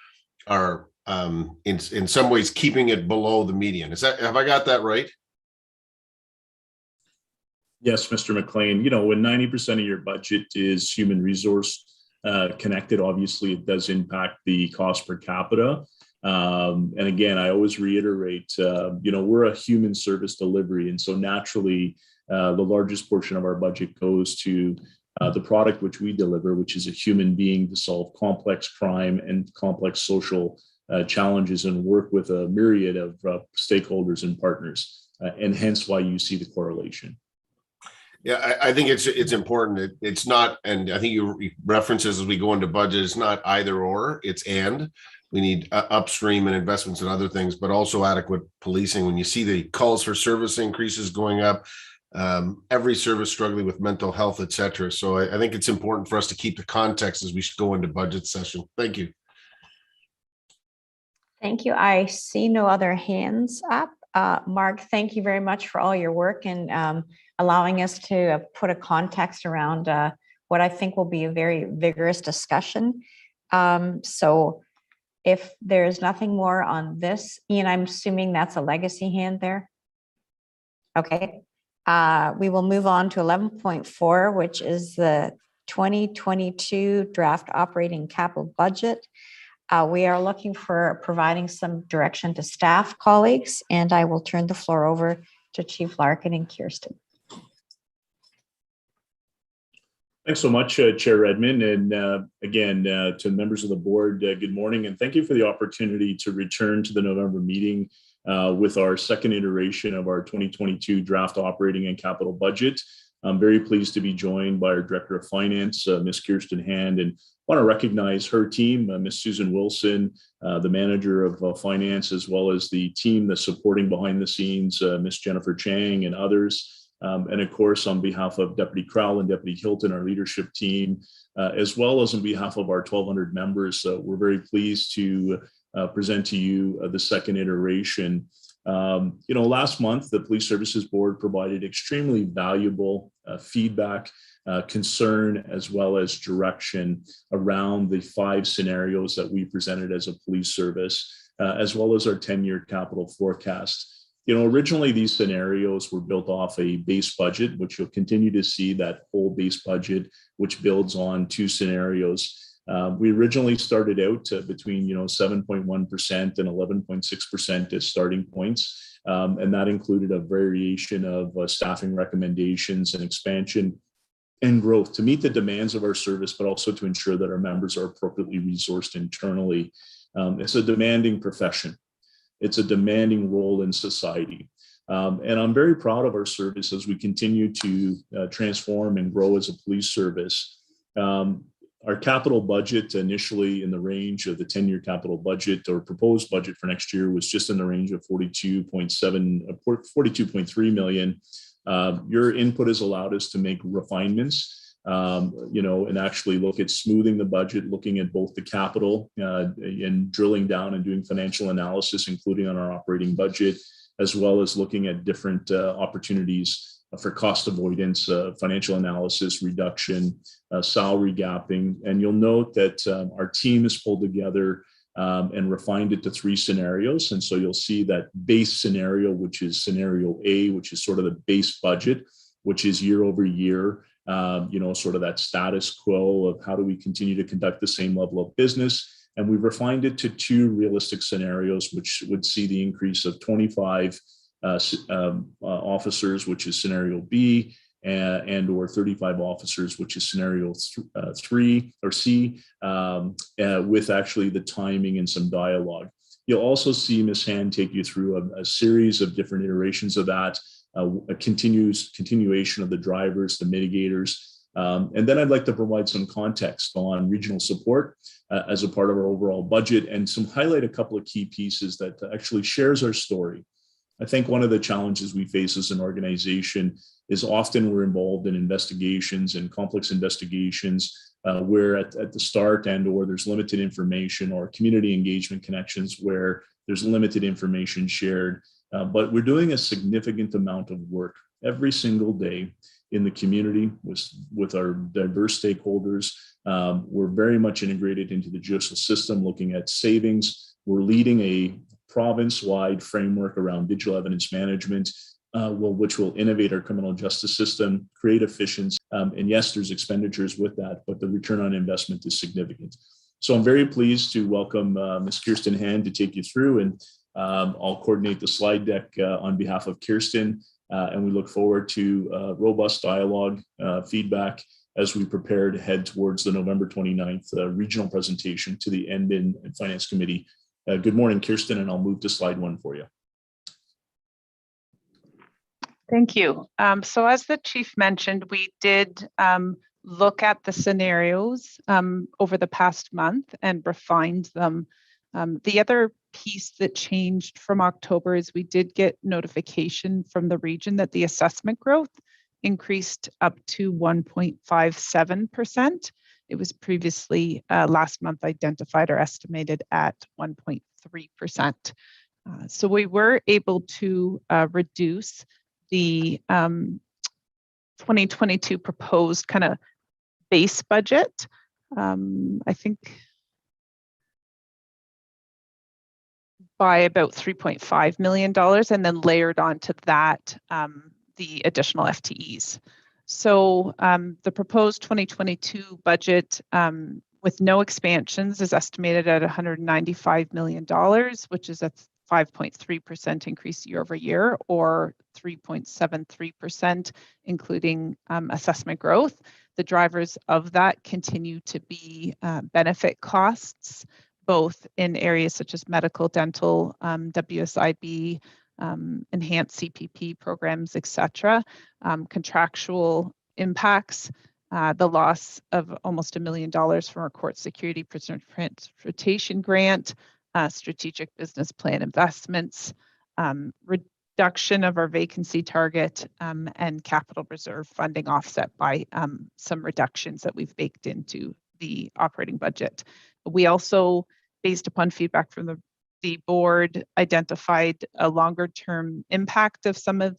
in some ways keeping it below the median. Have I got that right? Yes, Mr. McLean. You know, when 90% of your budget is human resource connected, obviously it does impact the cost per capita. And again, I always reiterate, you know, we're a human service delivery. And so naturally, the largest portion of our budget goes to the product which we deliver, which is a human being to solve complex crime and complex social challenges and work with a myriad of stakeholders and partners, and hence why you see the correlation. Yeah, I think it's important. It's not, and I think you references as we go into budget, it's not either or, it's and. We need upstream and investments in other things, but also adequate policing. When you see the calls for service increases going up, every service struggling with mental health, et cetera. So I think it's important for us to keep the context as we go into budget session. Thank you. Thank you. I see no other hands up. Mark, thank you very much for all your work and allowing us to put a context around what I think will be a very vigorous discussion. So if there's nothing more on this, Ian, I'm assuming that's a legacy hand there. Okay. We will move on to 11.4, which is the 2022 draft operating capital budget. We are looking for providing some direction to staff colleagues, and I will turn the floor over to Chief Larkin and Kirsten. Thanks so much, Chair Redmond. And again, to members of the board, good morning. And thank you for the opportunity to return to the November meeting with our second iteration of our 2022 draft operating and capital budget. I'm very pleased to be joined by our Director of Finance, Ms. Kirsten Hand, and want to recognize her team, Ms. Susan Wilson, the Manager of Finance, as well as the team that's supporting behind the scenes, Ms. Jennifer Chang and others. And of course, on behalf of Deputy Crowell and Deputy Hilton, our leadership team, as well as on behalf of our 1,200 members, we're very pleased to present to you the second iteration. You know, last month, the Police Services Board provided extremely valuable feedback, concern, as well as direction around the 5 scenarios that we presented as a police service, as well as our 10-year capital forecast. You know, originally these scenarios were built off a base budget, which you'll continue to see that whole base budget, which builds on 2 scenarios. We originally started out between 7.1% and 11.6% as starting points, and that included a variation of staffing recommendations and expansion and growth to meet the demands of our service, but also to ensure that our members are appropriately resourced internally. It's a demanding profession. It's a demanding role in society. And I'm very proud of our service as we continue to transform and grow as a police service. Our capital budget initially in the range of the 10-year capital budget or proposed budget for next year was just in the range of 42.3 million. Your input has allowed us to make refinements, and actually look at smoothing the budget, looking at both the capital and drilling down and doing financial analysis, including on our operating budget, as well as looking at different opportunities for cost avoidance, financial analysis, reduction, salary gapping. And you'll note that our team has pulled together and refined it to 3 scenarios. And so you'll see that base scenario, which is scenario A, which is sort of the base budget, which is year over year, sort of that status quo of how do we continue to conduct the same level of business. And we've refined it to 2 realistic scenarios, which would see the increase of 25 officers, which is scenario B, and or 35 officers, which is scenario 3 or C, with actually the timing and some dialogue. You'll also see Ms. Hand take you through a series of different iterations of that, a continuation of the drivers, the mitigators. And then I'd like to provide some context on regional support as a part of our overall budget, and highlight a couple of key pieces that actually shares our story. I think one of the challenges we face as an organization is often we're involved in investigations and complex investigations where at the start and or there's limited information, or community engagement connections where there's limited information shared. But we're doing a significant amount of work every single day in the community with our diverse stakeholders. We're very much integrated into the judicial system, looking at savings. We're leading a province-wide framework around digital evidence management, which will innovate our criminal justice system, create efficiency. And yes, there's expenditures with that, but the return on investment is significant. So I'm very pleased to welcome Ms. Kirsten Hand to take you through, and I'll coordinate the slide deck on behalf of Kirsten. And we look forward to robust dialogue, feedback as we prepare to head towards the November 29th regional presentation to the Admin and Finance Committee. Good morning, Kirsten, and I'll move to slide 1 for you. Thank you. So as the chief mentioned, we did look at the scenarios over the past month and refined them. The other piece that changed from October is we did get notification from the region that the assessment growth increased up to 1.57%. It was previously last month identified or estimated at 1.3%. So we were able to reduce the 2022 proposed kind of base budget. I think by about $3.5 million, and then layered onto that the additional FTEs. So the proposed 2022 budget with no expansions is estimated at $195 million, which is a 5.3% increase year over year, or 3.73%, including assessment growth. The drivers of that continue to be benefit costs, both in areas such as medical, dental, WSIB, enhanced CPP programs, etc. Contractual impacts, the loss of almost $1 million from our court security prisoner transportation grant, strategic business plan investments, reduction of our vacancy target, and capital reserve funding offset by some reductions that we've baked into the operating budget. We also, based upon feedback from the board, identified a longer term impact of some of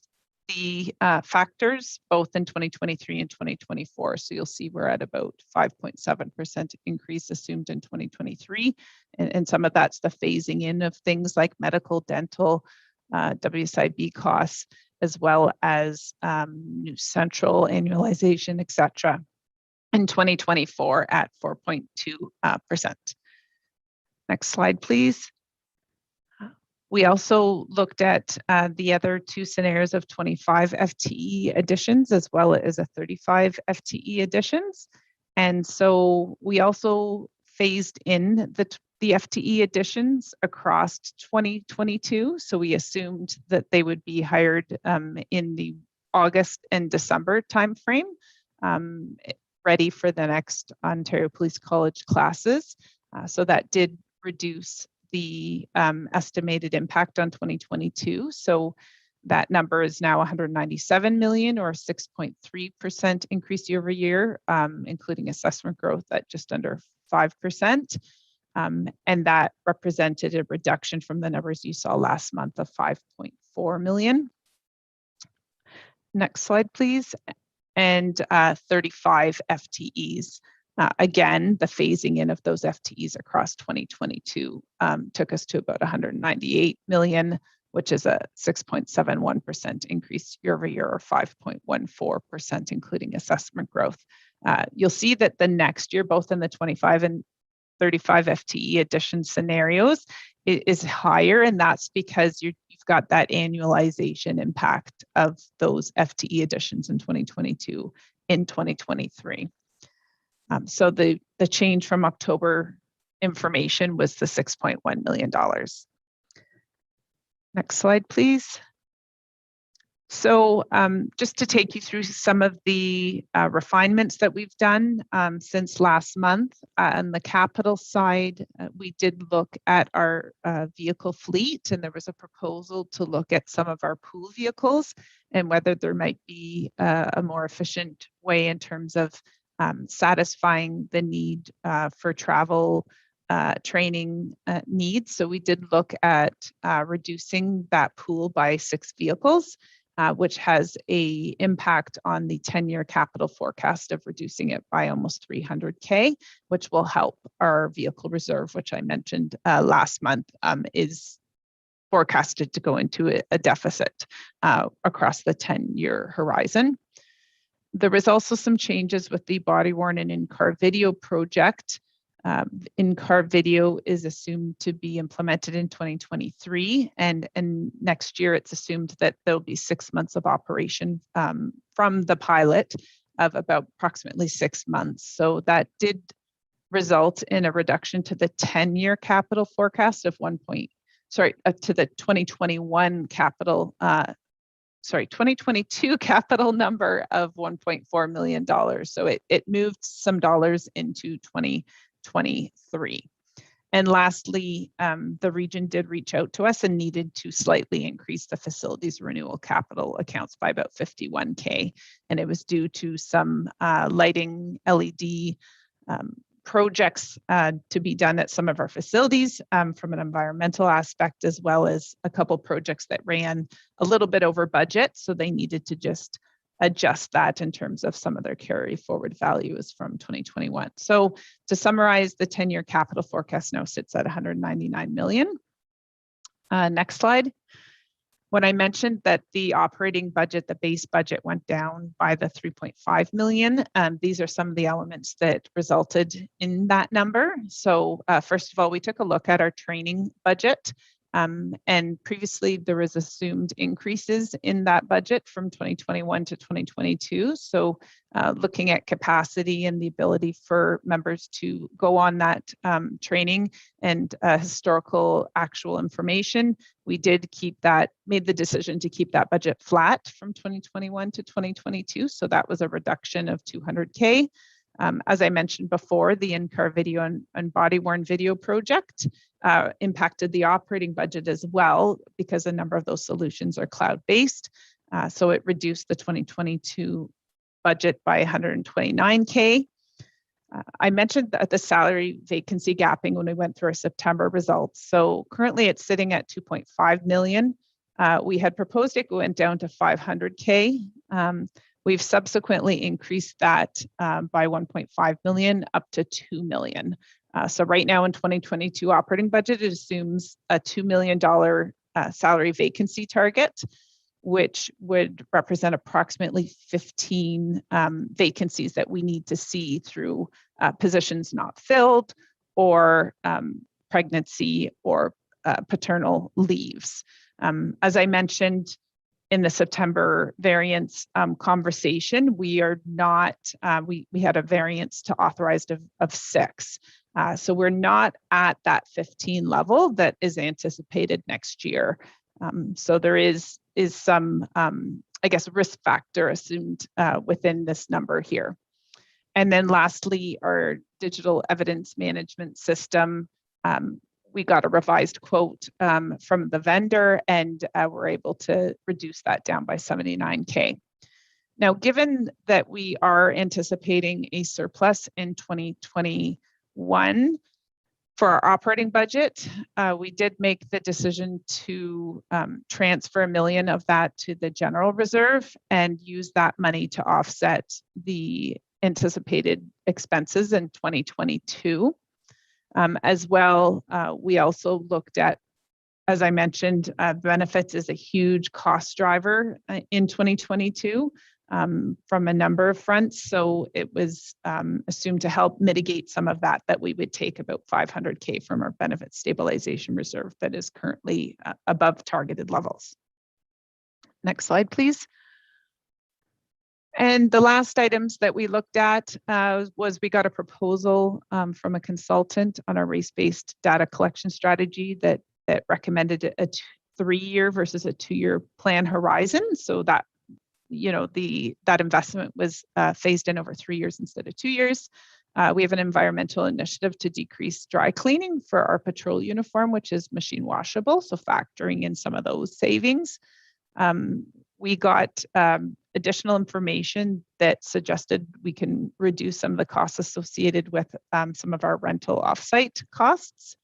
the factors, both in 2023 and 2024. So you'll see we're at about 5.7% increase assumed in 2023. And some of that's the phasing in of things like medical, dental, WSIB costs, as well as new central annualization, etc. in 2024 at 4.2%. Next slide, please. We also looked at the other two scenarios of 25 FTE additions as well as a 35 FTE additions. And so we also phased in the FTE additions across 2022. So we assumed that they would be hired in the August and December timeframe, ready for the next Ontario Police College classes. So that did reduce the estimated impact on 2022. So that number is now 197 million, or 6.3% increase year over year, including assessment growth at just under 5%. And that represented a reduction from the numbers you saw last month of 5.4 million. Next slide, please. And 35 FTEs. Again, the phasing in of those FTEs across 2022 took us to about 198 million, which is a 6.71% increase year over year, or 5.14%, including assessment growth. You'll see that the next year, both in the 25 and 35 FTE addition scenarios, is higher, and that's because you've got that annualization impact of those FTE additions in 2022 in 2023. So the change from October information was the $6.1 million. Next slide, please. So just to take you through some of the refinements that we've done since last month. On the capital side, we did look at our vehicle fleet, and there was a proposal to look at some of our pool vehicles and whether there might be a more efficient way in terms of satisfying the need for travel training needs. So we did look at reducing that pool by 6 vehicles, which has an impact on the 10-year capital forecast of reducing it by almost 300K, which will help our vehicle reserve, which I mentioned last month, is forecasted to go into a deficit across the 10-year horizon. There was also some changes with the body worn and in-car video project. In-car video is assumed to be implemented in 2023, and next year it's assumed that there'll be 6 months of operation from the pilot of about approximately 6 months. So that did result in a reduction to the 10-year capital forecast of to the 2021 capital 2022 capital number of $1.4 million. So it moved some dollars into 2023. And lastly, the region did reach out to us and needed to slightly increase the facilities renewal capital accounts by about 51K. And it was due to some lighting LED projects to be done at some of our facilities from an environmental aspect, as well as a couple projects that ran a little bit over budget. So they needed to just adjust that in terms of some of their carry forward values from 2021. So to summarize, the 10-year capital forecast now sits at 199 million. Next slide. When I mentioned that the operating budget, the base budget, went down by the 3.5 million, these are some of the elements that resulted in that number. So first of all, we took a look at our training budget. And previously there was assumed increases in that budget from 2021 to 2022. So looking at capacity and the ability for members to go on that training and historical actual information, we did made the decision to keep that budget flat from 2021 to 2022. So that was a reduction of 200K. As I mentioned before, the in-car video and body-worn video project impacted the operating budget as well, because a number of those solutions are cloud-based. So it reduced the 2022 budget by 129K. I mentioned the salary vacancy gapping when we went through our September results. So currently it's sitting at 2.5 million. We had proposed it went down to 500K. We've subsequently increased that by 1.5 million up to 2 million. So right now in 2022 operating budget, it assumes a $2 million salary vacancy target. which would represent approximately 15 vacancies that we need to see through positions not filled or pregnancy or paternal leaves. As I mentioned in the September variance conversation, we are not, we had a variance to authorized of 6. So we're not at that 15 level that is anticipated next year. So there is some, I guess, risk factor assumed within this number here. And then lastly, our digital evidence management system, we got a revised quote from the vendor, and we're able to reduce that down by $79K. Now, given that we are anticipating a surplus in 2021 for our operating budget, we did make the decision to transfer $1 million of that to the general reserve and use that money to offset the anticipated expenses in 2022. As well, we also looked at, as I mentioned, benefits is a huge cost driver in 2022 from a number of fronts. So it was assumed to help mitigate some of that we would take about $500K from our benefit stabilization reserve that is currently above targeted levels. Next slide, please. And the last items that we looked at was we got a proposal from a consultant on a race-based data collection strategy that recommended a 3-year versus a 2-year plan horizon. So that, you know, that investment was phased in over 3 years instead of 2 years. We have an environmental initiative to decrease dry cleaning for our patrol uniform, which is machine washable. So factoring in some of those savings. We got additional information that suggested we can reduce some of the costs associated with some of our rental offsite costs.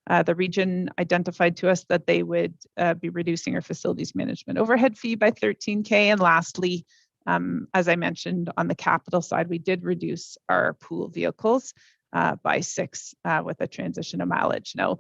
The region identified to us that they would be reducing our facilities management overhead fee by $13K. And lastly, as I mentioned on the capital side, we did reduce our pool vehicles by 6 with a transition to mileage. Now,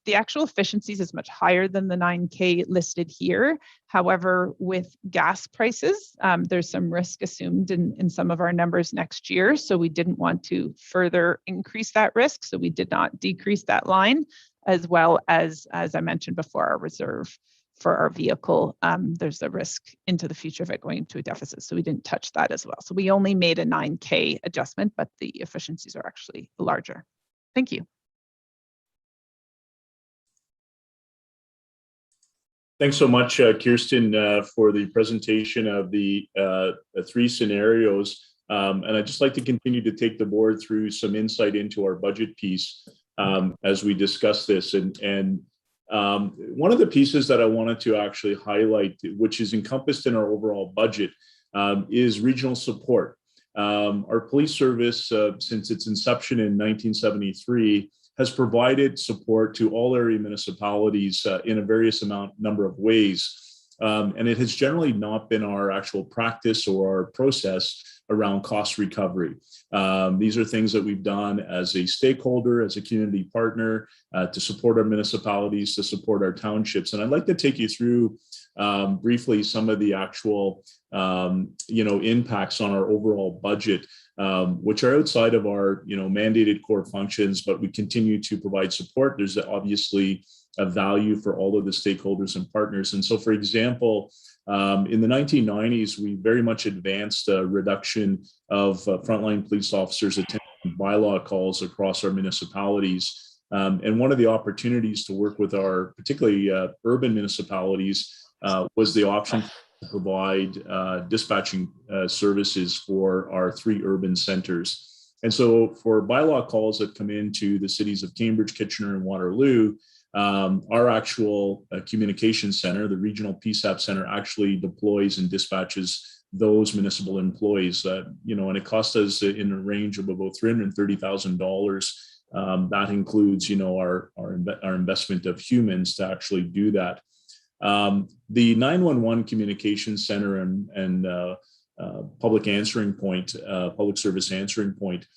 the actual efficiencies is much higher than the 9K listed here. However, with gas prices, there's some risk assumed in some of our numbers next year. So we didn't want to further increase that risk. So we did not decrease that line, as well as I mentioned before, our reserve for our vehicle. There's a risk into the future of it going into a deficit. So we didn't touch that as well. So we only made a 9K adjustment, but the efficiencies are actually larger. Thank you. Thanks so much, Kirsten, for the presentation of the 3 scenarios. And I'd just like to continue to take the board through some insight into our budget piece as we discuss this. And one of the pieces that I wanted to actually highlight, which is encompassed in our overall budget, is regional support. Our police service, since its inception in 1973, has provided support to all area municipalities in a various number of ways. And it has generally not been our actual practice or our process around cost recovery. These are things that we've done as a stakeholder, as a community partner, to support our municipalities, to support our townships. And I'd like to take you through briefly some of the actual impacts on our overall budget, which are outside of our mandated core functions, but we continue to provide support. There's obviously a value for all of the stakeholders and partners. And so, for example, in the 1990s, we very much advanced a reduction of frontline police officers attending bylaw calls across our municipalities. And one of the opportunities to work with our particularly urban municipalities was the option to provide dispatching services for our 3 urban centers. And so for bylaw calls that come into the cities of Cambridge, Kitchener, and Waterloo, our actual communication center, the regional PSAP center, actually deploys and dispatches those municipal employees. And it costs us in a range of about $330,000. That includes, our investment of humans to actually do that. The 911 communication center and public answering point, public service answering point,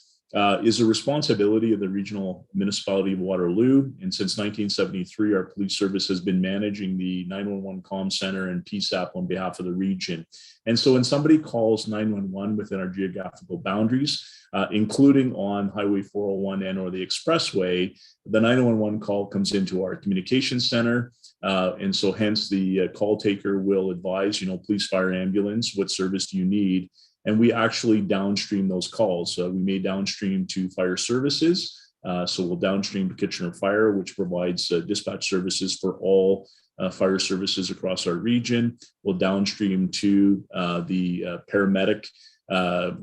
is a responsibility of the regional municipality of Waterloo. And since 1973, our police service has been managing the 911 comm center and PSAP on behalf of the region. And so when somebody calls 911 within our geographical boundaries, including on Highway 401 and or the expressway, the 911 call comes into our communications center. And so hence the call taker will advise, police, fire, ambulance, what service do you need? And we actually downstream those calls. We may downstream to fire services. So we'll downstream to Kitchener Fire, which provides dispatch services for all fire services across our region. We'll downstream to the paramedic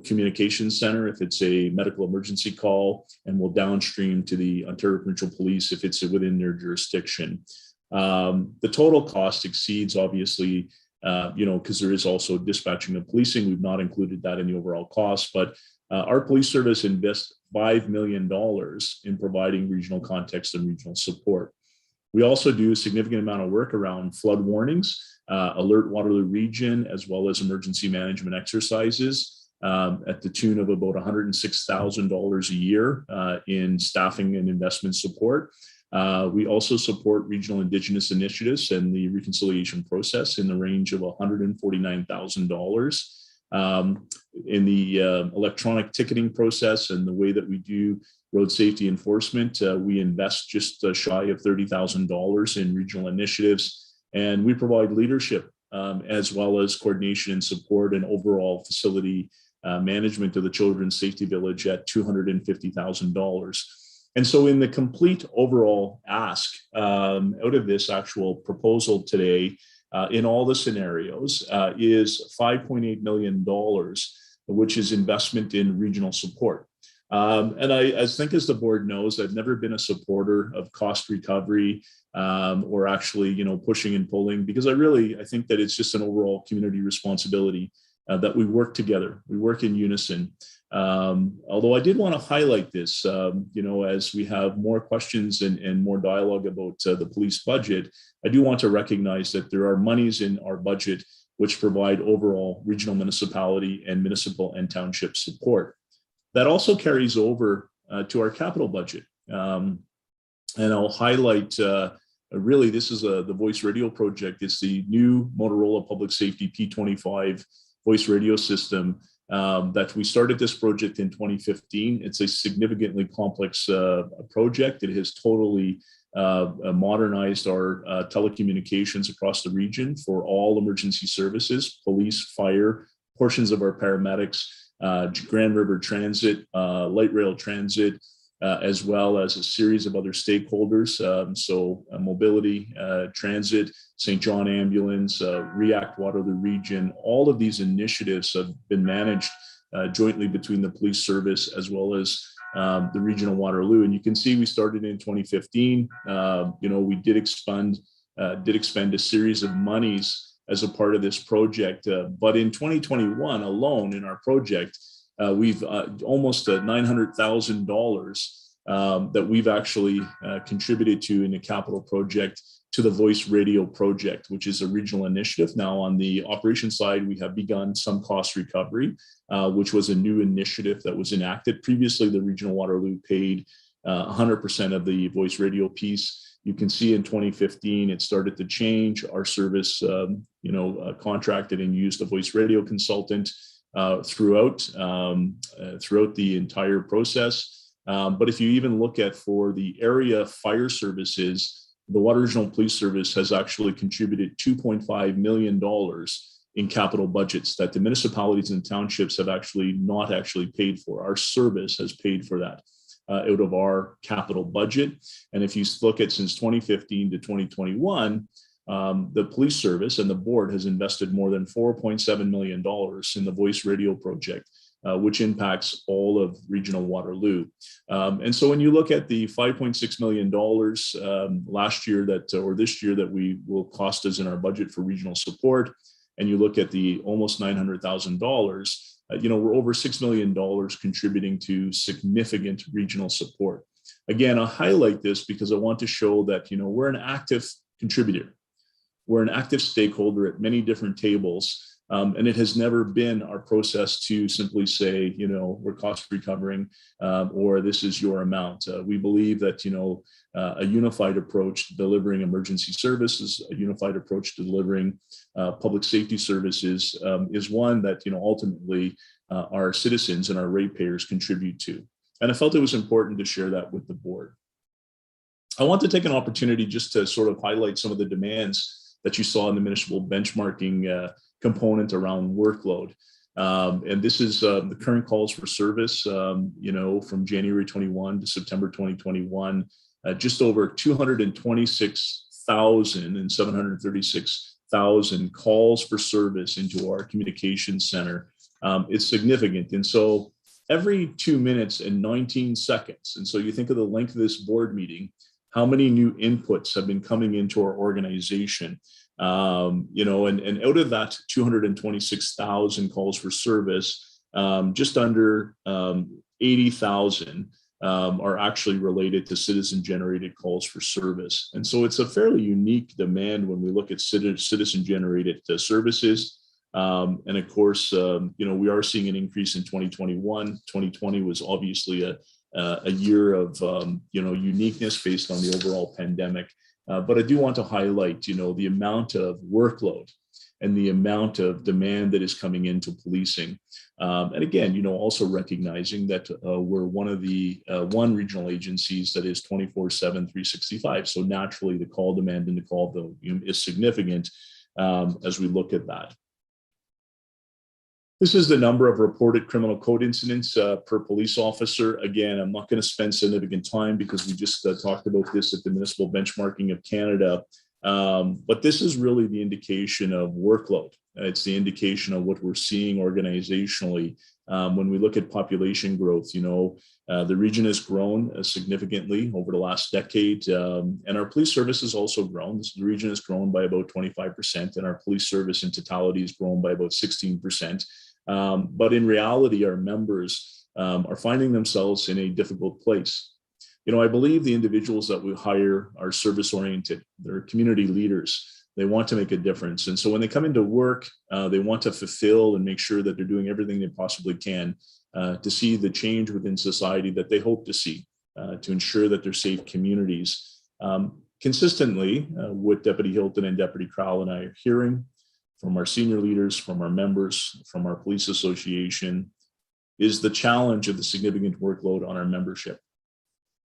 communications center if it's a medical emergency call, and we'll downstream to the Ontario Provincial Police if it's within their jurisdiction. The total cost exceeds, obviously, because there is also dispatching and policing. We've not included that in the overall cost, but our police service invests $5 million in providing regional context and regional support. We also do a significant amount of work around flood warnings, alert Waterloo region, as well as emergency management exercises at the tune of about $106,000 a year in staffing and investment support. We also support regional Indigenous initiatives and the reconciliation process in the range of $149,000. In the electronic ticketing process and the way that we do road safety enforcement, we invest just shy of $30,000 in regional initiatives, and we provide leadership as well as coordination and support and overall facility management of the Children's Safety Village at $250,000. And so in the complete overall ask out of this actual proposal today, in all the scenarios, is $5.8 million, which is investment in regional support. And I think, as the board knows, I've never been a supporter of cost recovery or actually, pushing and pulling, because I think that it's just an overall community responsibility that we work together, we work in unison. Although I did want to highlight this, as we have more questions and more dialogue about the police budget, I do want to recognize that there are monies in our budget which provide overall regional municipality and municipal and township support. That also carries over to our capital budget. And I'll highlight, really, this is the voice radio project. It's the new Motorola Public Safety P25 voice radio system. That we started this project in 2015. It's a significantly complex project. It has totally modernized our telecommunications across the region for all emergency services, police, fire, portions of our paramedics, Grand River Transit, light rail transit, as well as a series of other stakeholders. So mobility, transit, St. John Ambulance, React Waterloo Region, all of these initiatives have been managed jointly between the police service as well as the regional Waterloo. And you can see we started in 2015. We did expend a series of monies as a part of this project. But in 2021 alone in our project, we've almost $900,000 that we've actually contributed to in the capital project to the voice radio project, which is a regional initiative. Now on the operations side, we have begun some cost recovery, which was a new initiative that was enacted. Previously, the regional Waterloo paid 100% of the voice radio piece. You can see in 2015, it started to change. Our service, contracted and used a voice radio consultant throughout the entire process. But if you even look at for the area fire services, the Water Regional Police Service has actually contributed $2.5 million in capital budgets that the municipalities and townships have not paid for. Our service has paid for that out of our capital budget. And if you look at since 2015 to 2021, the police service and the board has invested more than $4.7 million in the voice radio project, which impacts all of regional Waterloo. And so when you look at the $5.6 million last year or this year that we will cost us in our budget for regional support, and you look at the almost $900,000, we're over $6 million contributing to significant regional support. Again, I highlight this because I want to show that, we're an active contributor. We're an active stakeholder at many different tables And it has never been our process to simply say, we're cost recovering, or this is your amount. We believe that, a unified approach to delivering emergency services, a unified approach to delivering public safety services is one that, ultimately our citizens and our ratepayers contribute to. And I felt it was important to share that with the board. I want to take an opportunity just to sort of highlight some of the demands that you saw in the municipal benchmarking component around workload. And this is the current calls for service, from January 21 to September 2021, just over 226,000 and 736,000 calls for service into our communications center. It's significant. And so every 2 minutes and 19 seconds, and so you think of the length of this board meeting, how many new inputs have been coming into our organization. And out of that 226,000 calls for service, just under 80,000 are actually related to citizen-generated calls for service. And so it's a fairly unique demand when we look at citizen-generated services. And of course, we are seeing an increase in 2021. 2020 was obviously a year of, uniqueness based on the overall pandemic. But I do want to highlight, the amount of workload and the amount of demand that is coming into policing. And again, also recognizing that we're one of the one regional agencies that is 24/7, 365. So naturally, the call demand and the call volume is significant as we look at that. This is the number of reported criminal code incidents per police officer. Again, I'm not going to spend significant time because we just talked about this at the Municipal Benchmarking of Canada. But this is really the indication of workload. It's the indication of what we're seeing organizationally. When we look at population growth, the region has grown significantly over the last decade, and our police service has also grown. The region has grown by about 25%, and our police service in totality has grown by about 16%. But in reality, our members are finding themselves in a difficult place. I believe the individuals that we hire are service-oriented. They're community leaders. They want to make a difference. And so when they come into work, they want to fulfill and make sure that they're doing everything they possibly can to see the change within society that they hope to see, to ensure that they're safe communities. Consistently, what Deputy Hilton and Deputy Crowell and I are hearing from our senior leaders, from our members, from our police association, is the challenge of the significant workload on our membership.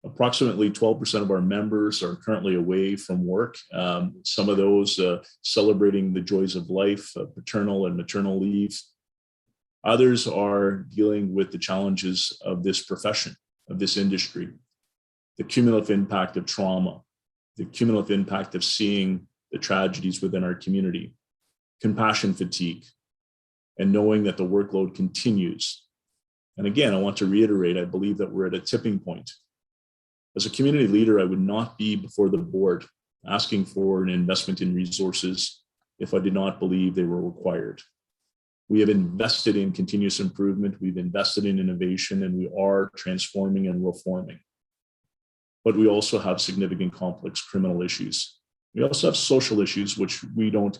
Approximately 12% of our members are currently away from work. Some of those celebrating the joys of life, paternal and maternal leave. Others are dealing with the challenges of this profession, of this industry, the cumulative impact of trauma, the cumulative impact of seeing the tragedies within our community, compassion fatigue, and knowing that the workload continues. And again, I want to reiterate, I believe that we're at a tipping point. As a community leader, I would not be before the board asking for an investment in resources if I did not believe they were required. We have invested in continuous improvement, we've invested in innovation, and we are transforming and reforming. But we also have significant complex criminal issues. We also have social issues, which we don't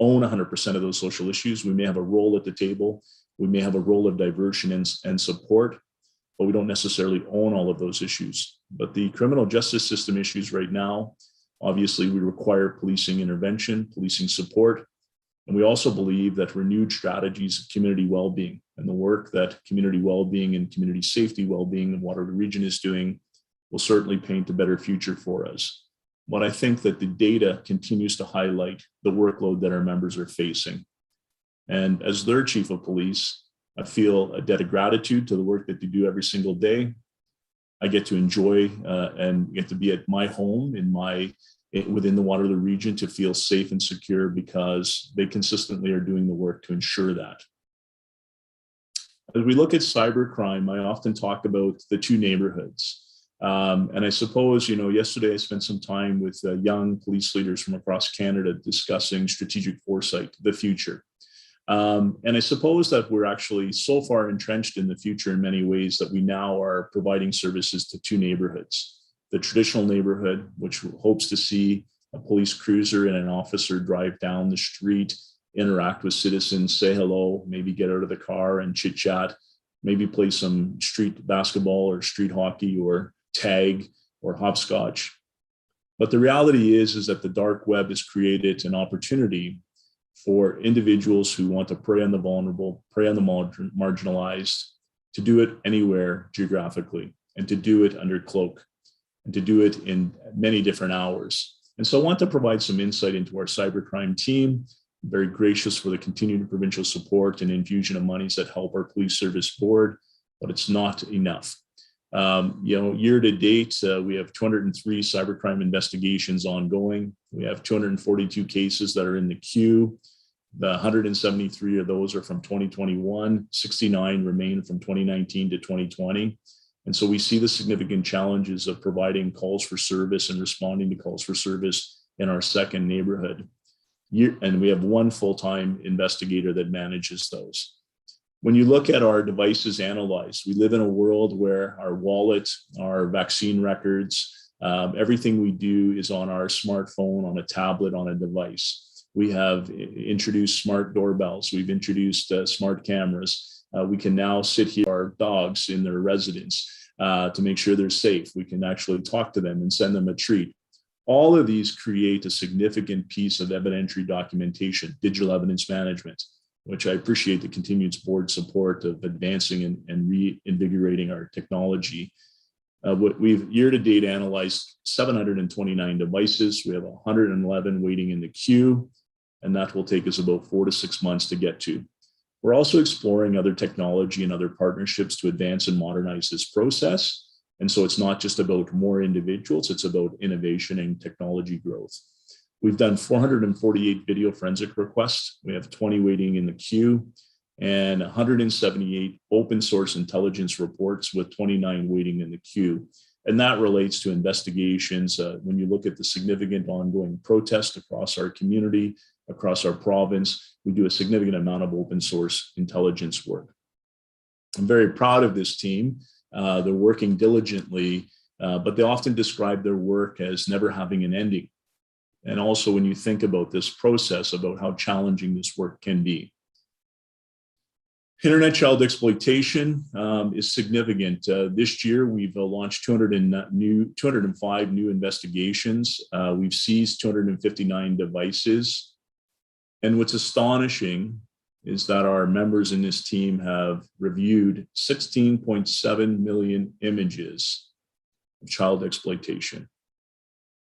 own 100% of those social issues. We may have a role at the table. We may have a role of diversion and support, but we don't necessarily own all of those issues. But the criminal justice system issues right now, obviously we require policing intervention, policing support. And we also believe that renewed strategies of community well-being and the work that community well-being and community safety well-being in Waterloo region is doing will certainly paint a better future for us. But I think that the data continues to highlight the workload that our members are facing. And as their chief of police, I feel a debt of gratitude to the work that they do every single day. I get to enjoy and get to be at my home within the Waterloo region to feel safe and secure because they consistently are doing the work to ensure that. As we look at cybercrime, I often talk about the two neighborhoods. And I suppose, yesterday I spent some time with young police leaders from across Canada discussing strategic foresight, the future. And I suppose that we're actually so far entrenched in the future in many ways that we now are providing services to two neighborhoods. The traditional neighborhood, which hopes to see a police cruiser and an officer drive down the street interact with citizens, say hello, maybe get out of the car and chit chat, maybe play some street basketball or street hockey or tag or hopscotch. But the reality is that the dark web has created an opportunity for individuals who want to prey on the vulnerable, prey on the marginalized, to do it anywhere geographically, and to do it under cloak, and to do it in many different hours. And so I want to provide some insight into our cybercrime team. I'm very gracious for the continued provincial support and infusion of monies that help our police service board, but it's not enough. Year to date, we have 203 cybercrime investigations ongoing. We have 242 cases that are in the queue. The 173 of those are from 2021, 69 remain from 2019 to 2020. And so we see the significant challenges of providing calls for service and responding to calls for service in our second neighborhood. And we have one full-time investigator that manages those. When you look at our devices analyzed, we live in a world where our wallet, our vaccine records, everything we do is on our smartphone, on a tablet, on a device. We have introduced smart doorbells. We've introduced smart cameras. We can now sit here with our dogs in their residence to make sure they're safe. We can actually talk to them and send them a treat. All of these create a significant piece of evidentiary documentation, digital evidence management, which I appreciate the continued board support of advancing and reinvigorating our technology. We've year-to-date analyzed 729 devices. We have 111 waiting in the queue, and that will take us about 4 to 6 months to get to. We're also exploring other technology and other partnerships to advance and modernize this process. And so it's not just about more individuals, it's about innovation and technology growth. We've done 448 video forensic requests. We have 20 waiting in the queue and 178 open source intelligence reports with 29 waiting in the queue. And that relates to investigations. When you look at the significant ongoing protest across our community, across our province, we do a significant amount of open source intelligence work. I'm very proud of this team. They're working diligently, but they often describe their work as never having an ending. And also when you think about this process, about how challenging this work can be. Internet child exploitation is significant. This year, we've launched 205 new investigations. We've seized 259 devices. And what's astonishing is that our members in this team have reviewed 16.7 million images of child exploitation.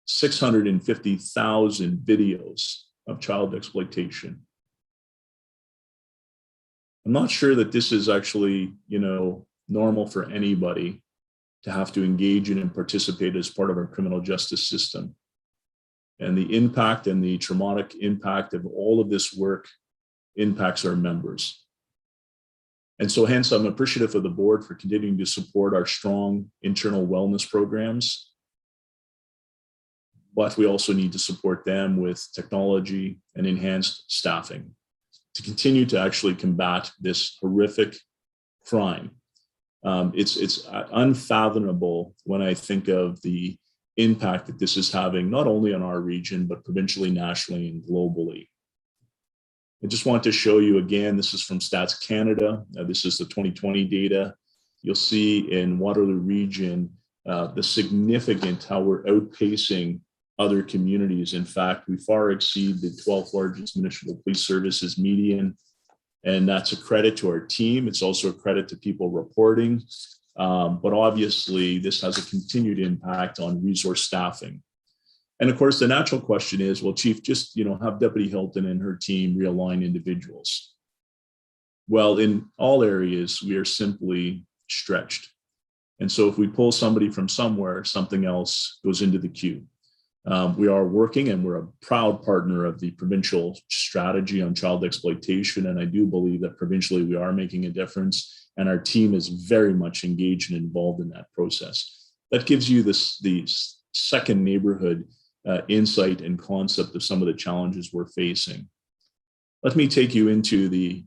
650,000 videos of child exploitation. I'm not sure that this is actually, normal for anybody to have to engage in and participate as part of our criminal justice system. And the impact and the traumatic impact of all of this work impacts our members. And so hence I'm appreciative of the board for continuing to support our strong internal wellness programs. But we also need to support them with technology and enhanced staffing to continue to actually combat this horrific crime. It's unfathomable when I think of the impact that this is having, not only on our region, but provincially, nationally, and globally. I just want to show you again, this is from Stats Canada. This is the 2020 data. You'll see in Waterloo region, the significant how we're outpacing other communities. In fact, we far exceed the 12th largest municipal police services median. And that's a credit to our team. It's also a credit to people reporting. But obviously, this has a continued impact on resource staffing. And of course, the natural question is, well, Chief, just have Deputy Hilton and her team realign individuals. Well, in all areas, we are simply stretched. And so if we pull somebody from somewhere, something else goes into the queue. We are working, and we're a proud partner of the provincial strategy on child exploitation. And I do believe that provincially we are making a difference, and our team is very much engaged and involved in that process. That gives you the second neighborhood insight and concept of some of the challenges we're facing. Let me take you into the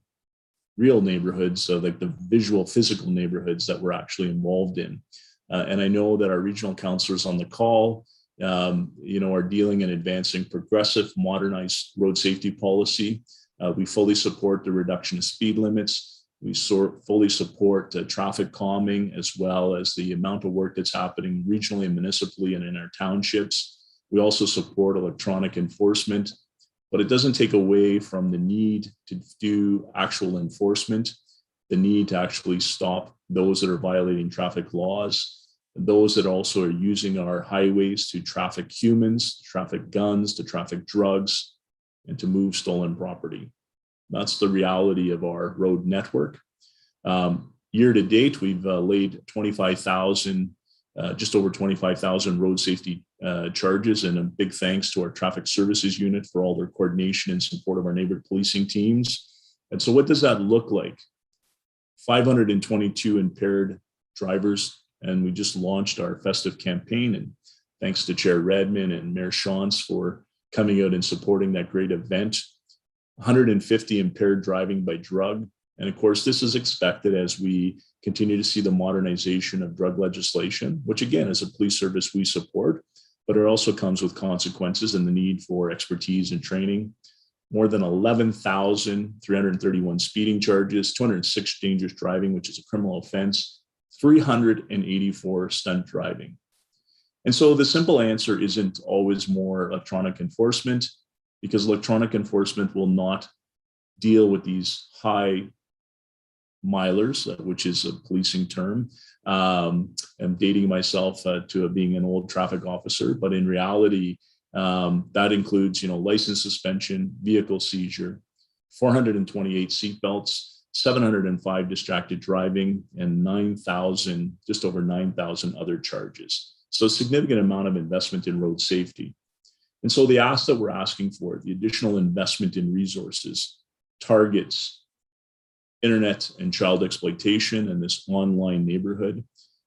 real neighborhoods, so like the visual, physical neighborhoods that we're actually involved in. And I know that our regional counselors on the call are dealing and advancing progressive, modernized road safety policy. We fully support the reduction of speed limits. We fully support traffic calming, as well as the amount of work that's happening regionally and municipally and in our townships. We also support electronic enforcement, but it doesn't take away from the need to do actual enforcement, the need to actually stop those that are violating traffic laws, those that also are using our highways to traffic humans, to traffic guns, to traffic drugs, and to move stolen property. That's the reality of our road network. Year to date, we've laid 25,000, just over 25,000 road safety charges, and a big thanks to our traffic services unit for all their coordination and support of our neighborhood policing teams. And so what does that look like? 522 impaired drivers, and we just launched our festive campaign, and thanks to Chair Redmond and Mayor Shantz for coming out and supporting that great event. 150 impaired driving by drug. And of course, this is expected as we continue to see the modernization of drug legislation, which again, as a police service, we support, but it also comes with consequences and the need for expertise and training. More than 11,331 speeding charges, 206 dangerous driving, which is a criminal offense, 384 stunt driving. And so the simple answer isn't always more electronic enforcement, because electronic enforcement will not deal with these high milers, which is a policing term. I'm dating myself to being an old traffic officer, but in reality, that includes, license suspension, vehicle seizure, 428 seatbelts, 705 distracted driving, and 9,000, just over 9,000 other charges. So a significant amount of investment in road safety. And so the ask that we're asking for, the additional investment in resources, targets internet and child exploitation and this online neighborhood.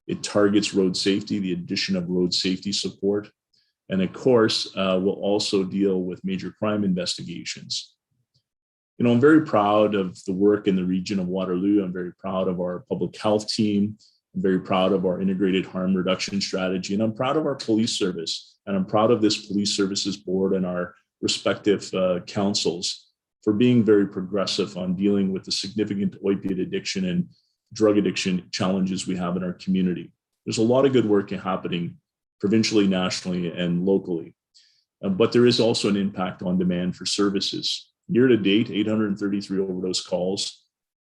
It targets road safety, the addition of road safety support. And of course, we'll also deal with major crime investigations. I'm very proud of the work in the region of Waterloo. I'm very proud of our public health team. I'm very proud of our integrated harm reduction strategy. And I'm proud of our police service. And I'm proud of this police services board and our respective councils for being very progressive on dealing with the significant opiate addiction and drug addiction challenges we have in our community. There's a lot of good work happening provincially, nationally, and locally. But there is also an impact on demand for services. Year to date, 833 overdose calls,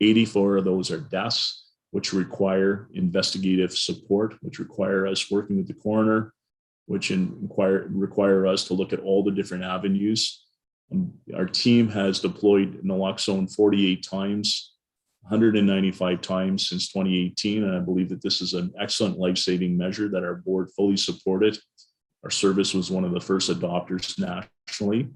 84 of those are deaths, which require investigative support, which require us working with the coroner, which require us to look at all the different avenues. Our team has deployed naloxone 48 times, 195 times since 2018, and I believe that this is an excellent life-saving measure that our board fully supported. Our service was one of the first adopters nationally.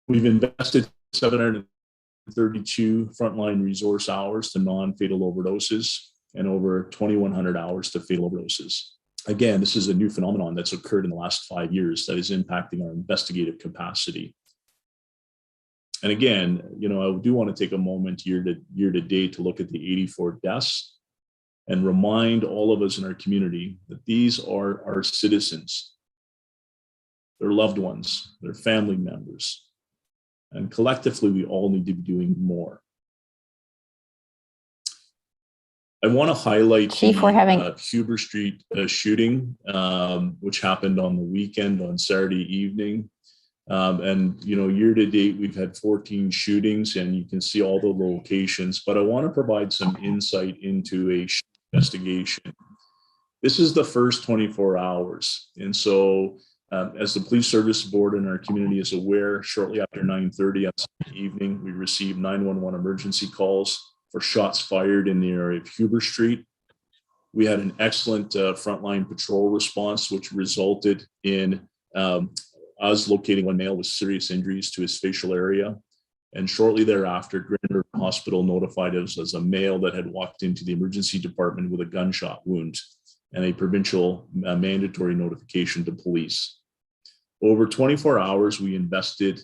We've invested 732 frontline resource hours to non-fatal overdoses and over 2,100 hours to fatal overdoses. Again, this is a new phenomenon that's occurred in the last 5 years that is impacting our investigative capacity. And again, I do want to take a moment year to date to look at the 84 deaths and remind all of us in our community that these are our citizens, their loved ones, their family members. And collectively, we all need to be doing more. I want to highlight Chief, we're having Huber Street shooting, which happened on the weekend on Saturday evening. And year to date, we've had 14 shootings, and you can see all the locations. But I want to provide some insight into a investigation. This is the first 24 hours, and so as the police service board in our community is aware, shortly after 9:30 on Saturday evening, we received 911 emergency calls for shots fired in the area of Huber Street. We had an excellent frontline patrol response, which resulted in us locating one male with serious injuries to his facial area. And shortly thereafter, Grand River Hospital notified us as a male that had walked into the emergency department with a gunshot wound and a provincial mandatory notification to police. Over 24 hours, we invested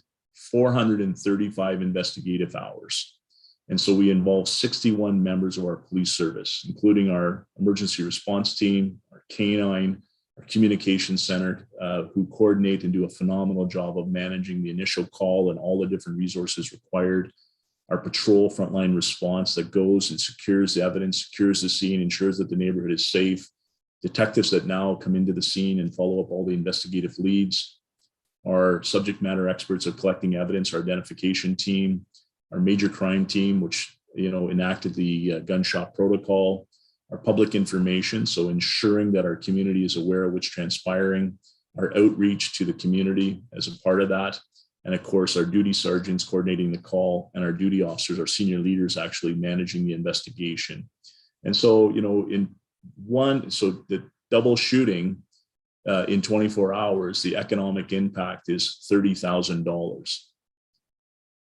435 investigative hours. And so we involved 61 members of our police service, including our emergency response team, our canine, our communication center, who coordinate and do a phenomenal job of managing the initial call and all the different resources required. Our patrol frontline response that goes and secures the evidence, secures the scene, ensures that the neighborhood is safe. Detectives that now come into the scene and follow up all the investigative leads. Our subject matter experts of collecting evidence, our identification team, our major crime team, which enacted the gunshot protocol, our public information, so ensuring that our community is aware of what's transpiring, our outreach to the community as a part of that, and of course, our duty sergeants coordinating the call, and our duty officers, our senior leaders actually managing the investigation. And so, the double shooting in 24 hours, the economic impact is $30,000.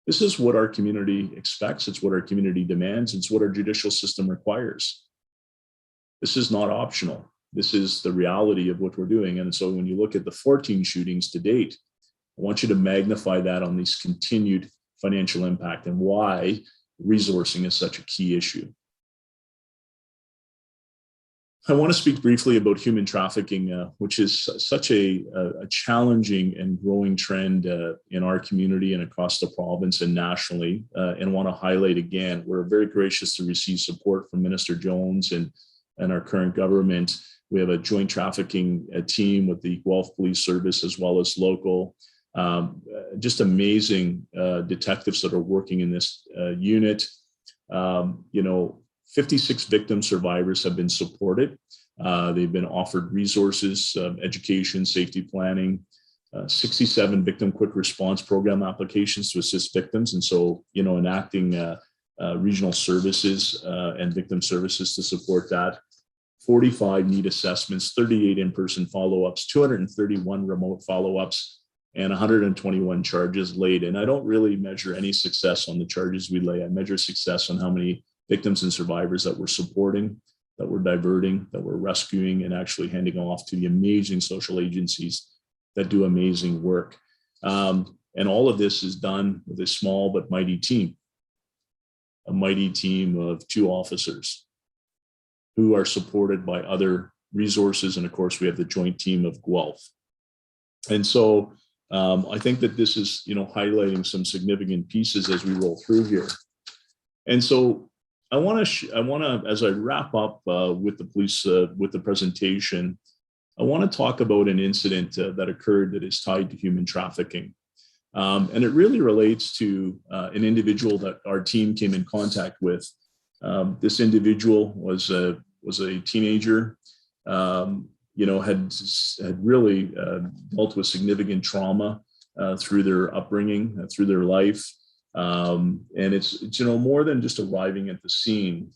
This is what our community expects. It's what our community demands. It's what our judicial system requires. This is not optional. This is the reality of what we're doing. And so when you look at the 14 shootings to date, I want you to magnify that on this continued financial impact and why resourcing is such a key issue. I want to speak briefly about human trafficking, which is such a challenging and growing trend in our community and across the province and nationally. And want to highlight again, we're very gracious to receive support from Minister Jones and our current government. We have a joint trafficking team with the Guelph Police Service as well as local. Just amazing detectives that are working in this unit. 56 victim survivors have been supported. They've been offered resources, education, safety planning, 67 victim quick response program applications to assist victims. And so, enacting regional services and victim services to support that. 45 need assessments, 38 in-person follow-ups, 231 remote follow-ups, and 121 charges laid. And I don't really measure any success on the charges we lay. I measure success on how many victims and survivors that we're supporting, that we're diverting, that we're rescuing, and actually handing off to the amazing social agencies that do amazing work. And all of this is done with a small but mighty team, a mighty team of 2 officers who are supported by other resources. And of course, we have the joint team of Guelph. And so I think that this is, highlighting some significant pieces as we roll through here. And so I want to, as I wrap up with the police, with the presentation, I want to talk about an incident that occurred that is tied to human trafficking. And it really relates to an individual that our team came in contact with. This individual was a teenager, had really dealt with significant trauma through their upbringing, through their life. And it's more than just arriving at the scene.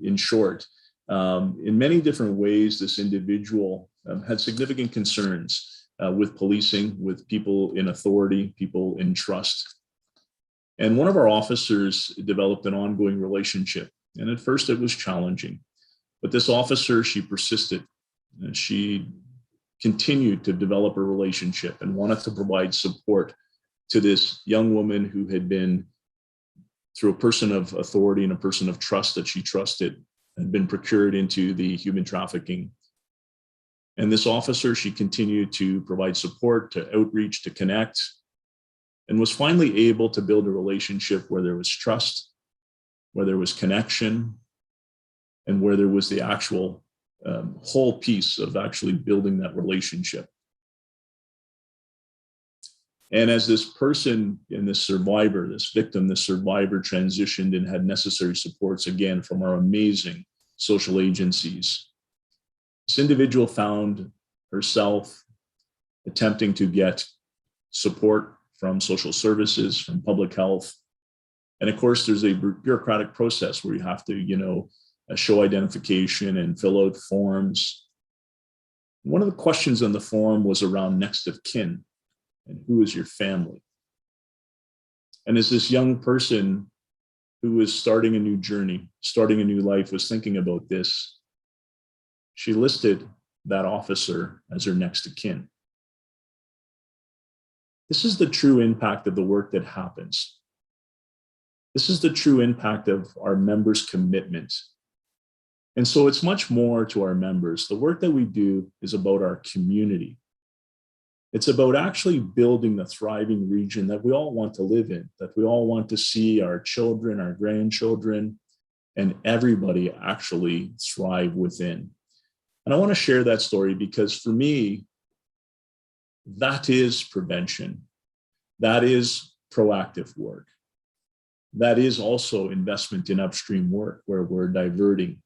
In short, in many different ways, this individual had significant concerns with policing, with people in authority, people in trust. And one of our officers developed an ongoing relationship. And at first it was challenging, but this officer, she persisted and she continued to develop a relationship and wanted to provide support to this young woman who had been, through a person of authority and a person of trust that she trusted, had been procured into the human trafficking. And this officer, she continued to provide support, to outreach, to connect, and was finally able to build a relationship where there was trust, where there was connection, and where there was the actual whole piece of actually building that relationship. And as this person and this survivor, this victim, this survivor transitioned and had necessary supports, again, from our amazing social agencies, this individual found herself attempting to get support from social services, from public health. And of course, there's a bureaucratic process where you have to, show identification and fill out forms. One of the questions on the form was around next of kin and who is your family. And as this young person who was starting a new journey, starting a new life, was thinking about this, she listed that officer as her next of kin. This is the true impact of the work that happens. This is the true impact of our members' commitment And so it's much more to our members. The work that we do is about our community. It's about actually building the thriving region that we all want to live in, that we all want to see our children, our grandchildren, and everybody actually thrive within. And I want to share that story because for me, that is prevention. That is proactive work. That is also investment in upstream work where we're diverting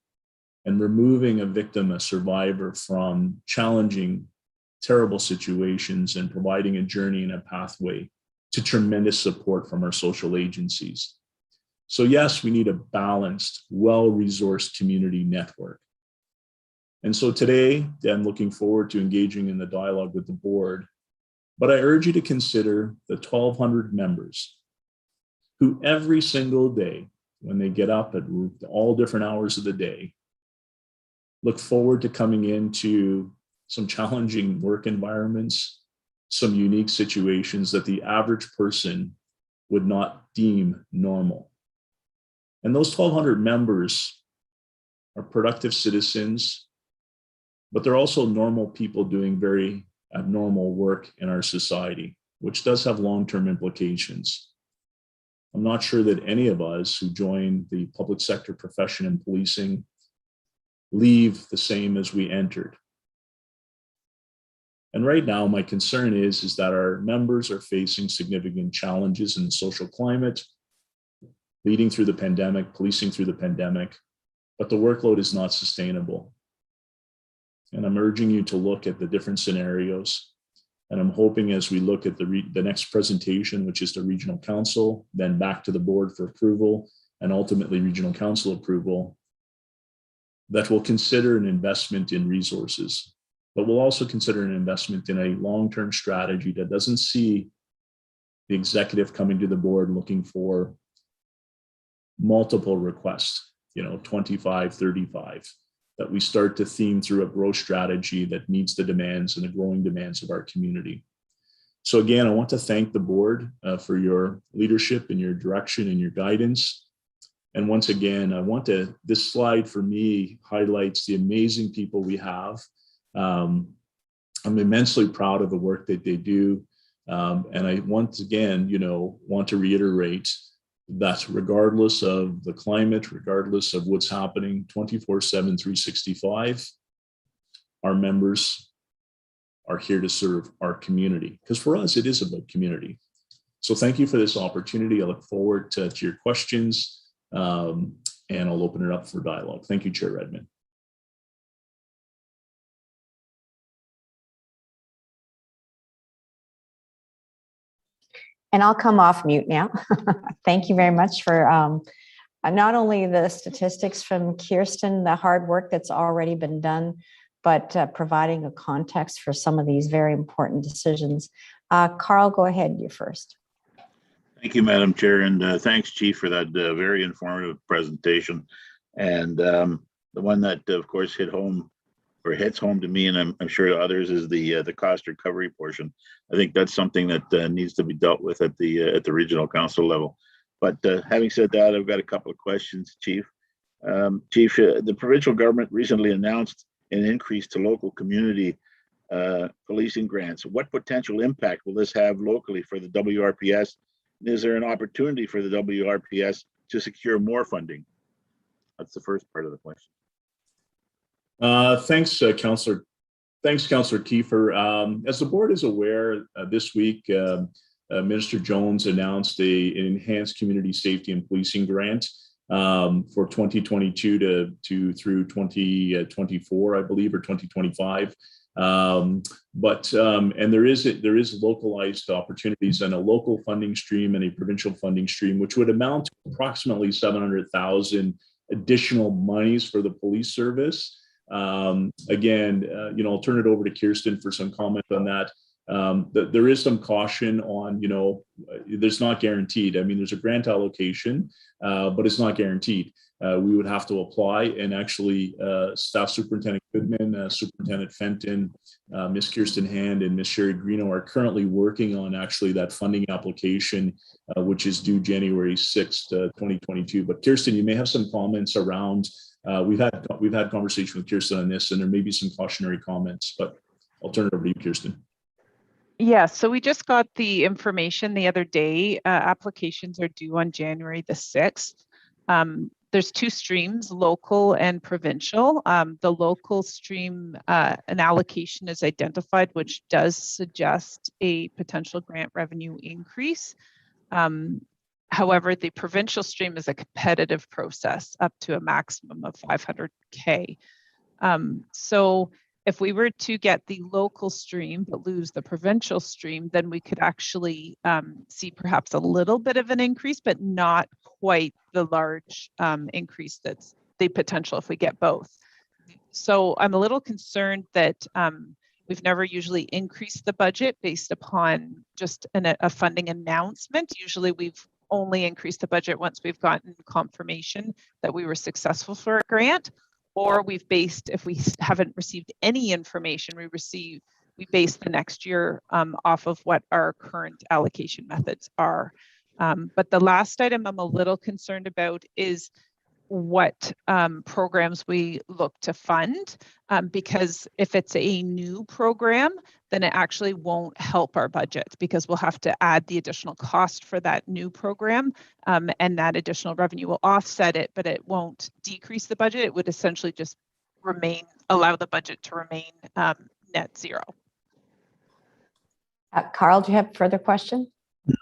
and removing a victim, a survivor from challenging, terrible situations and providing a journey and a pathway to tremendous support from our social agencies. So yes, we need a balanced, well-resourced community network. And so today, I'm looking forward to engaging in the dialogue with the board, but I urge you to consider the 1,200 members who every single day, when they get up at all different hours of the day, look forward to coming into some challenging work environments, some unique situations that the average person would not deem normal. And those 1,200 members are productive citizens, but they're also normal people doing very abnormal work in our society, which does have long-term implications. I'm not sure that any of us who join the public sector profession in policing leave the same as we entered. And right now, my concern is that our members are facing significant challenges in the social climate, leading through the pandemic, policing through the pandemic, but the workload is not sustainable. And I'm urging you to look at the different scenarios. And I'm hoping as we look at the next presentation, which is the regional council, then back to the board for approval, and ultimately regional council approval, that we'll consider an investment in resources, but we'll also consider an investment in a long-term strategy that doesn't see the executive coming to the board looking for multiple requests, 25, 35, that we start to theme through a growth strategy that meets the demands and the growing demands of our community. So again, I want to thank the board for your leadership and your direction and your guidance. And once again, this slide for me highlights the amazing people we have. I'm immensely proud of the work that they do. And I once again, want to reiterate that regardless of the climate, regardless of what's happening 24/7, 365, our members are here to serve our community. Because for us, it is about community. So thank you for this opportunity. I look forward to your questions, and I'll open it up for dialogue. Thank you, Chair Redmond. And I'll come off mute now. Thank you very much for not only the statistics from Kirsten, the hard work that's already been done, but providing a context for some of these very important decisions. Carl, go ahead, you first. Thank you, Madam Chair, and thanks, Chief, for that very informative presentation. And the one that, of course, hits home to me, and I'm sure to others, is the cost recovery portion. I think that's something that needs to be dealt with at the regional council level. But having said that, I've got a couple of questions, Chief. Chief, the provincial government recently announced an increase to local community policing grants. What potential impact will this have locally for the WRPS? And is there an opportunity for the WRPS to secure more funding? That's the first part of the question. Thanks, Councillor. Thanks, Councillor Kiefer. As the board is aware, this week, Minister Jones announced an enhanced community safety and policing grant for 2022 to through 2024, I believe, or 2025. And there is localized opportunities and a local funding stream and a provincial funding stream, which would amount to approximately 700,000 additional monies for the police service. Again, I'll turn it over to Kirsten for some comment on that. There is some caution on, there's not guaranteed. I mean, there's a grant allocation, but it's not guaranteed. We would have to apply, and actually Staff Superintendent Goodman, Superintendent Fenton, Ms. Kirsten Hand, and Ms. Sherry Greeno are currently working on actually that funding application, which is due January 6th, 2022. But Kirsten, you may have some comments around we've had conversation with Kirsten on this, and there may be some cautionary comments, but I'll turn it over to you, Kirsten. Yeah, so we just got the information the other day. Applications are due on January the 6th. There's two streams, local and provincial. The local stream, an allocation is identified, which does suggest a potential grant revenue increase. However, the provincial stream is a competitive process up to a maximum of 500K. So if we were to get the local stream but lose the provincial stream, then we could actually see perhaps a little bit of an increase, but not quite the large increase that's the potential if we get both. So I'm a little concerned that we've never usually increased the budget based upon just a funding announcement. Usually we've only increased the budget once we've gotten confirmation that we were successful for a grant, or we've based, if we haven't received any information, we base the next year off of what our current allocation methods are. But the last item I'm a little concerned about is what programs we look to fund, because if it's a new program, then it actually won't help our budget because we'll have to add the additional cost for that new program, and that additional revenue will offset it, but it won't decrease the budget. It would essentially just allow the budget to remain net zero. Carl, do you have further questions?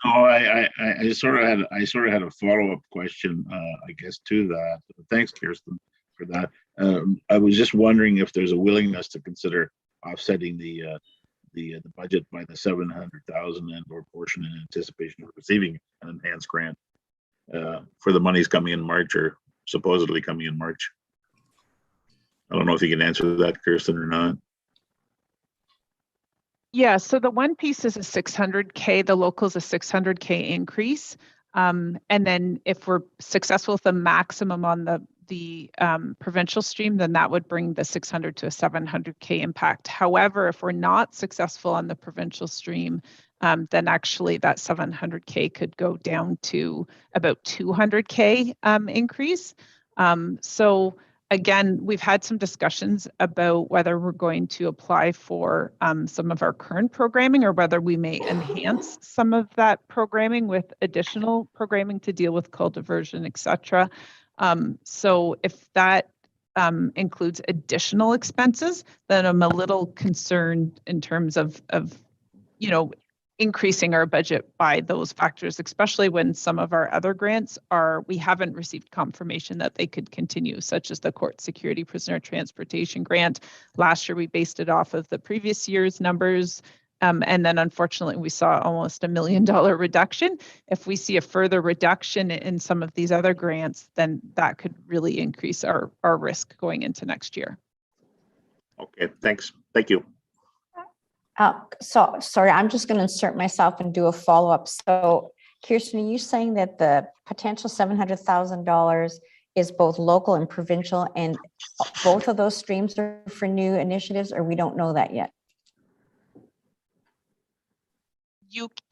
No, I sort of had a follow-up question, I guess, to that. Thanks, Kirsten, for that. I was just wondering if there's a willingness to consider offsetting the budget by the 700,000 and/or portion in anticipation of receiving an enhanced grant for the monies coming in March or supposedly coming in March. I don't know if you can answer that, Kirsten, or not. Yeah, so the one piece is a 600K, the local is a 600K increase. And then if we're successful with the maximum on the provincial stream, then that would bring the 600 to a 700K impact. However, if we're not successful on the provincial stream, then actually that 700K could go down to about 200K increase. So again, we've had some discussions about whether we're going to apply for some of our current programming or whether we may enhance some of that programming with additional programming to deal with call diversion, et cetera. So if that includes additional expenses, then I'm a little concerned in terms of increasing our budget by those factors, especially when some of our other grants we haven't received confirmation that they could continue, such as the Court Security Prisoner Transportation Grant. Last year, we based it off of the previous year's numbers. And then unfortunately, we saw almost $1 million reduction. If we see a further reduction in some of these other grants, then that could really increase our risk going into next year. Okay, thanks. Thank you. So sorry, I'm just going to insert myself and do a follow-up. So Kirsten, are you saying that the potential $700,000 is both local and provincial, and both of those streams are for new initiatives, or we don't know that yet?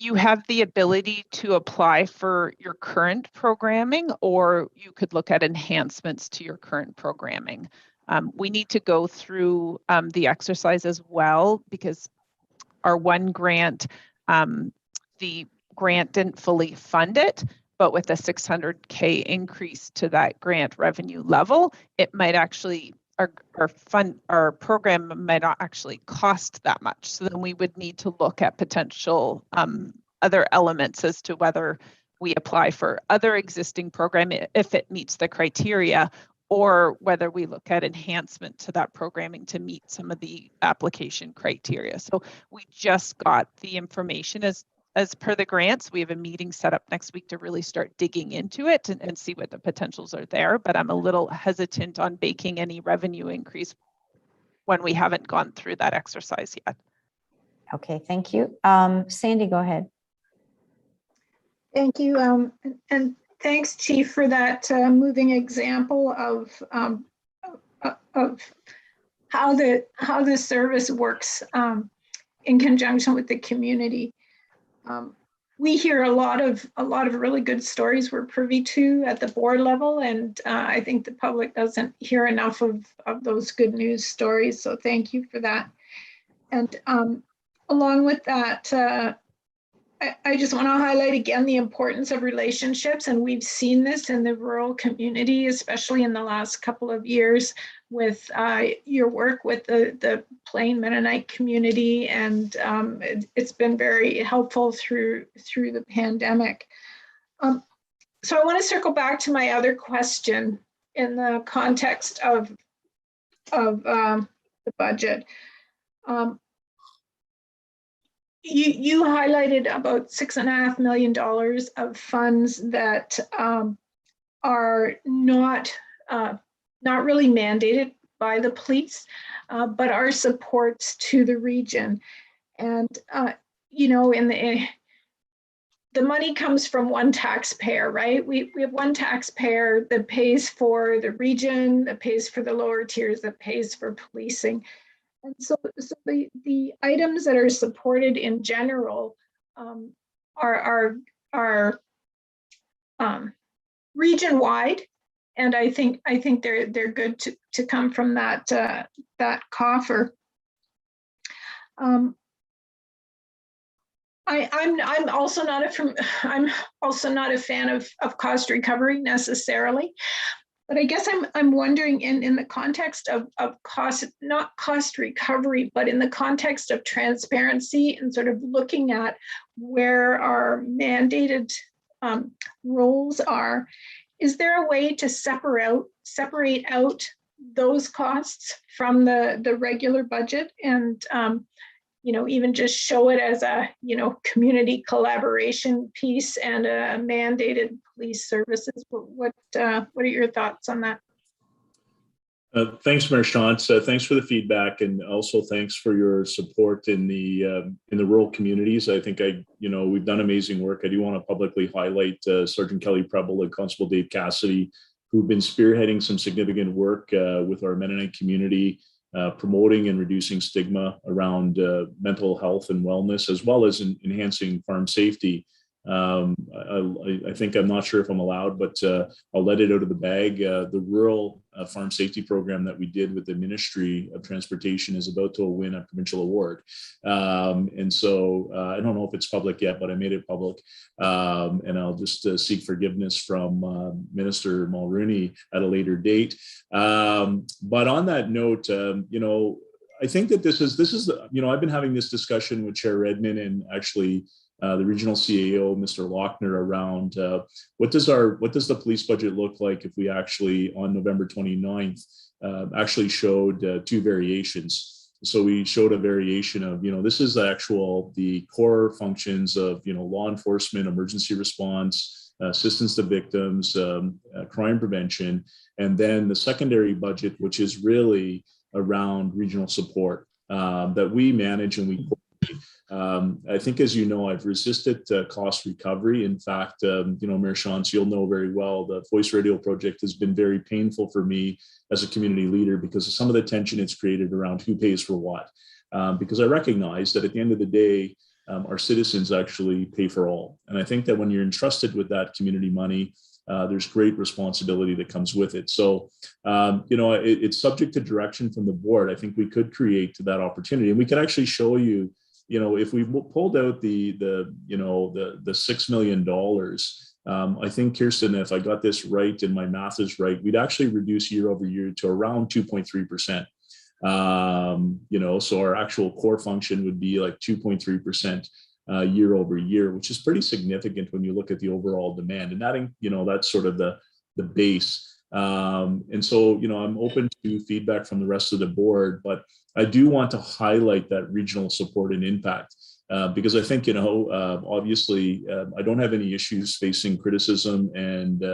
You have the ability to apply for your current programming, or you could look at enhancements to your current programming. We need to go through the exercise as well, because our one grant, the grant didn't fully fund it, but with a 600K increase to that grant revenue level, it might actually, our program might not actually cost that much. So then we would need to look at potential other elements as to whether we apply for other existing program if it meets the criteria, or whether we look at enhancement to that programming to meet some of the application criteria. So we just got the information as per the grants. We have a meeting set up next week to really start digging into it and see what the potentials are there. But I'm a little hesitant on baking any revenue increase when we haven't gone through that exercise yet. Okay, thank you. Sandy, go ahead. Thank you. And thanks, Chief, for that moving example of how the service works in conjunction with the community. we hear a lot of really good stories we're privy to at the board level, and I think the public doesn't hear enough of those good news stories. So thank you for that. And along with that, I just want to highlight again the importance of relationships, and we've seen this in the rural community, especially in the last couple of years with your work with the Plain Mennonite community, and it's been very helpful through the pandemic. So I want to circle back to my other question in the context of the budget. You highlighted about $6.5 million of funds that are not really mandated by the police, but are supports to the region. And you know, the money comes from one taxpayer, right? We have one taxpayer that pays for the region, that pays for the lower tiers, that pays for policing. And so the items that are supported in general are region-wide, and I think they're good to come from that coffer. I'm also not a fan of cost recovery necessarily. But I guess I'm wondering in the context of cost, not cost recovery, but in the context of transparency and sort of looking at where our mandated roles are, is there a way to separate out those costs from the regular budget and you know, even just show it as a, you know, community collaboration piece and a mandated police services? What are your thoughts on that? Thanks, Mayor Shantz. Thanks for the feedback, and also thanks for your support in the rural communities. I think we've done amazing work. I do want to publicly highlight Sergeant Kelly Preble and Constable Dave Cassidy, who've been spearheading some significant work with our Mennonite community, promoting and reducing stigma around mental health and wellness, as well as enhancing farm safety. I think, I'm not sure if I'm allowed, but I'll let it out of the bag. The rural farm safety program that we did with the Ministry of Transportation is about to win a provincial award. And so I don't know if it's public yet, but I made it public. And I'll just seek forgiveness from Minister Mulrooney at a later date. But on that note, I think that this is I've been having this discussion with Chair Redmond and actually the regional CAO, Mr. Lochner, around what does the police budget look like if we actually, on November 29th, actually showed two variations. So we showed a variation of, this is the core functions of, law enforcement, emergency response, assistance to victims, crime prevention, and then the secondary budget, which is really around regional support that we manage and we I think, as you know, I've resisted cost recovery. In fact, Mayor Shantz, you'll know very well, the Voice Radio project has been very painful for me as a community leader because of some of the tension it's created around who pays for what. Because I recognize that at the end of the day, our citizens actually pay for all. And I think that when you're entrusted with that community money, there's great responsibility that comes with it. So, it's subject to direction from the board. I think we could create that opportunity, and we could actually show you, if we pulled out the $6 million, I think, Kirsten, if I got this right and my math is right, we'd actually reduce year over year to around 2.3%. So our actual core function would be like 2.3% year over year, which is pretty significant when you look at the overall demand. And that, that's sort of the base. And so, I'm open to feedback from the rest of the board, but I do want to highlight that regional support and impact because I think, obviously, I don't have any issues facing criticism and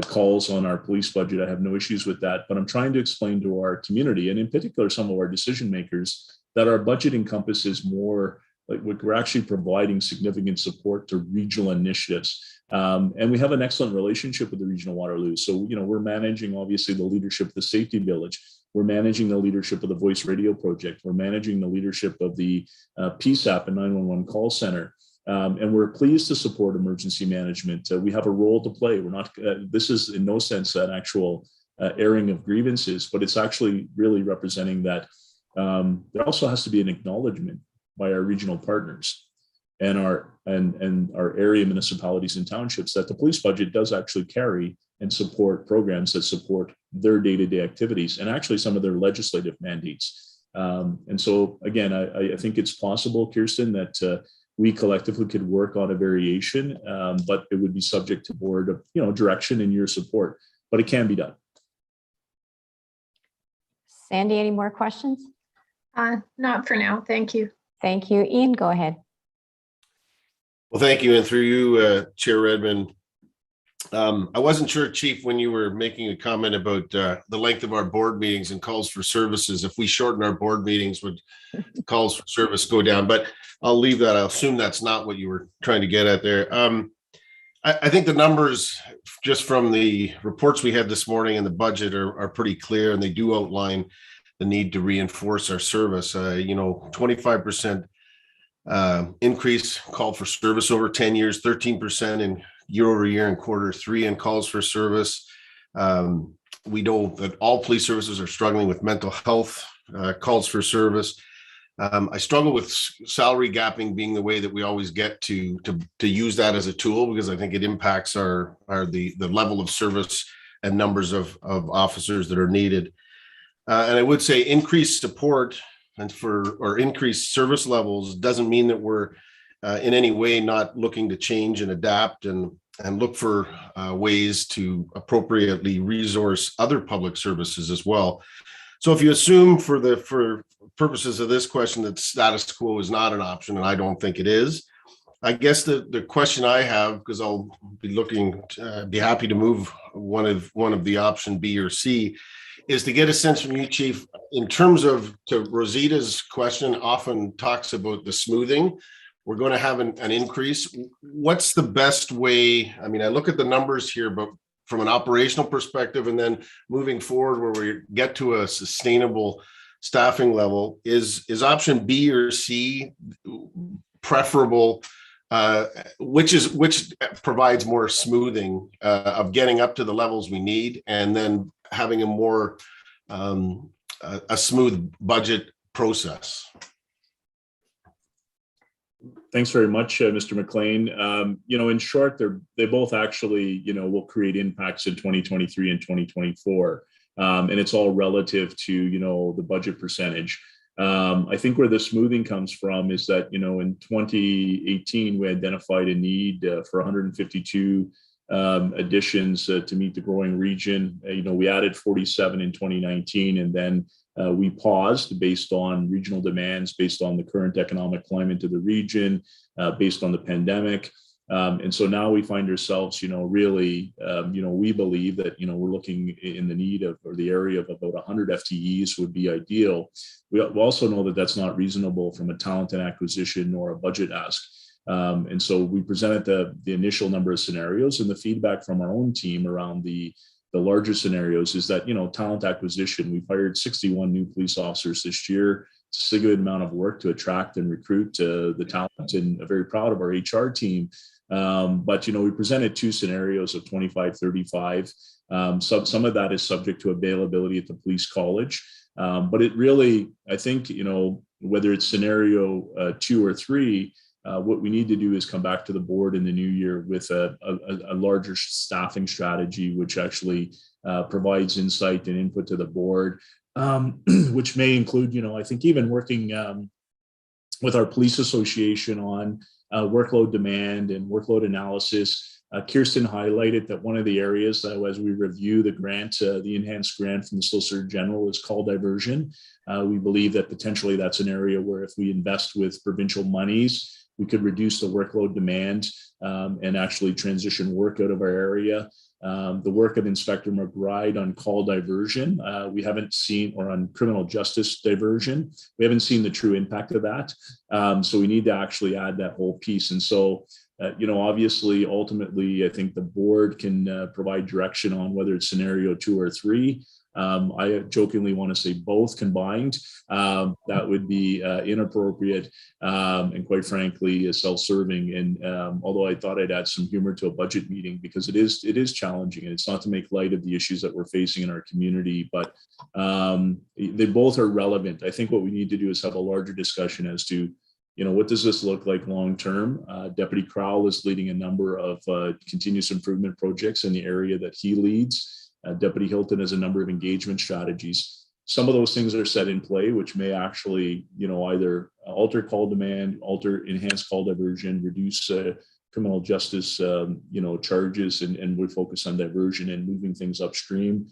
calls on our police budget. I have no issues with that, but I'm trying to explain to our community, and in particular, some of our decision makers, that our budget encompasses more. Like, we're actually providing significant support to regional initiatives. And we have an excellent relationship with the regional Waterloo. So, we're managing, obviously, the leadership of the Safety Village. We're managing the leadership of the Voice Radio project. We're managing the leadership of the PSAP and 911 call center. And we're pleased to support emergency management. We have a role to play. We're not, this is in no sense an actual airing of grievances, but it's actually really representing that there also has to be an acknowledgement by our regional partners and our area municipalities and townships that the police budget does actually carry and support programs that support their day-to-day activities and actually some of their legislative mandates. And so again, I think it's possible, Kirsten, that we collectively could work on a variation, but it would be subject to board, direction and your support, but it can be done. Sandy, any more questions? Not for now. Thank you. Thank you. Ian, go ahead. Well, thank you. And through you, Chair Redmond, I wasn't sure, Chief, when you were making a comment about the length of our board meetings and calls for services, if we shorten our board meetings, would calls for service go down? But I'll leave that. I'll assume that's not what you were trying to get at there. I think the numbers just from the reports we had this morning and the budget are pretty clear, and they do outline the need to reinforce our service. 25% increase called for service over 10 years, 13% in year over year in Q3 in calls for service. We know that all police services are struggling with mental health calls for service. I struggle with salary gapping being the way that we always get to use that as a tool, because I think it impacts the level of service and numbers of officers that are needed. And I would say increased support or increased service levels doesn't mean that we're in any way not looking to change and adapt and look for ways to appropriately resource other public services as well. So if you assume for purposes of this question that status quo is not an option, and I don't think it is, I guess the question I have, because I'll be happy to move one of the option B or C, is to get a sense from you, Chief, in terms of, to Rosita's question, often talks about the smoothing. We're going to have an increase. What's the best way? I mean, I look at the numbers here, but from an operational perspective, and then moving forward where we get to a sustainable staffing level, is option B or C preferable? Which provides more smoothing of getting up to the levels we need, and then having a more a smooth budget process? Thanks very much, Mr. McLean. In short, they both actually, will create impacts in 2023 and 2024. And it's all relative to, the budget percentage. I think where the smoothing comes from is that, in 2018, we identified a need for 152 additions to meet the growing region. We added 47 in 2019, and then we paused based on regional demands, based on the current economic climate of the region, based on the pandemic. And so now we find ourselves, really, we believe that, we're looking in the need of, or the area of about 100 FTEs would be ideal. We also know that that's not reasonable from a talent and acquisition or a budget ask. And so we presented the initial number of scenarios, and the feedback from our own team around the larger scenarios is that, talent acquisition, we've hired 61 new police officers this year. It's a good amount of work to attract and recruit the talent, and I'm very proud of our HR team. But, we presented two scenarios of 25, 35. Some of that is subject to availability at the police college. But it really, I think, whether it's scenario 2 or 3, what we need to do is come back to the board in the new year with a larger staffing strategy, which actually provides insight and input to the board, which may include, I think, even working with our police association on workload demand and workload analysis. Kirsten highlighted that one of the areas as we review the grant, the enhanced grant from the Solicitor General, is call diversion. We believe that potentially that's an area where if we invest with provincial monies, we could reduce the workload demand and actually transition work out of our area. The work of Inspector McBride on call diversion, we haven't seen, or on criminal justice diversion, we haven't seen the true impact of that. So we need to actually add that whole piece. And so Obviously, ultimately, I think the board can provide direction on whether it's scenario 2 or 3. I jokingly want to say both combined. That would be inappropriate and quite frankly self-serving. And although I thought I'd add some humor to a budget meeting, because it is challenging, and it's not to make light of the issues that we're facing in our community, but they both are relevant. I think what we need to do is have a larger discussion as to what does this look like long term? Deputy Crowell is leading a number of continuous improvement projects in the area that he leads. Deputy Hilton has a number of engagement strategies. Some of those things are set in play, which may actually, either alter call demand, enhance call diversion, reduce criminal justice, charges, and would focus on diversion and moving things upstream,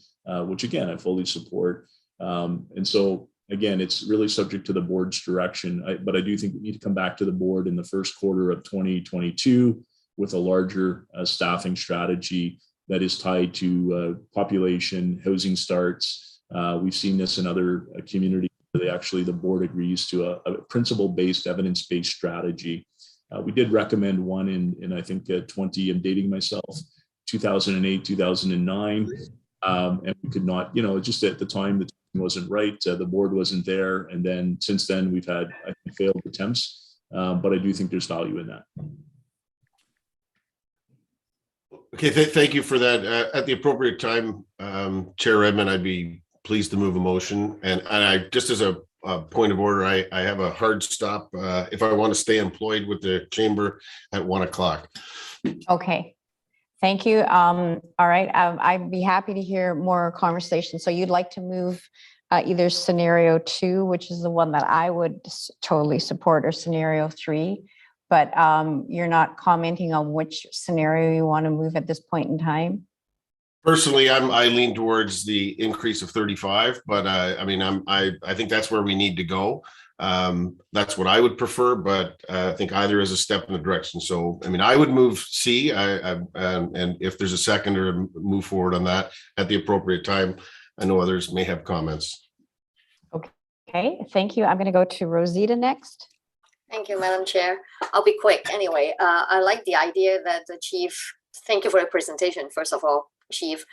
which again, I fully support. And so again, it's really subject to the board's direction, but I do think we need to come back to the board in the first quarter of 2022 with a larger staffing strategy that is tied to population, housing starts. We've seen this in other communities where the board agrees to a principle-based, evidence-based strategy. We did recommend one in I think 20, I'm dating myself, 2008, 2009. And we could not, just at the time, the time wasn't right. The board wasn't there. And then since then, we've had, I think, failed attempts. But I do think there's value in that. Okay, thank you for that. At the appropriate time, Chair Redmond, I'd be pleased to move a motion. And I just as a point of order, I have a hard stop if I want to stay employed with the chamber at 1 o'clock. Okay. Thank you. All right. I'd be happy to hear more conversation. So you'd like to move either scenario 2, which is the one that I would totally support, or scenario 3. But you're not commenting on which scenario you want to move at this point in time? Personally, I lean towards the increase of 35, but I think that's where we need to go. That's what I would prefer, but I think either is a step in the direction. So, I would move C, and if there's a second, or move forward on that at the appropriate time. I know others may have comments. Okay, thank you. I'm going to go to Rosita next. Thank you, Madam Chair. I'll be quick anyway. I like the idea that the chief, thank you for the presentation, first of all, Chief.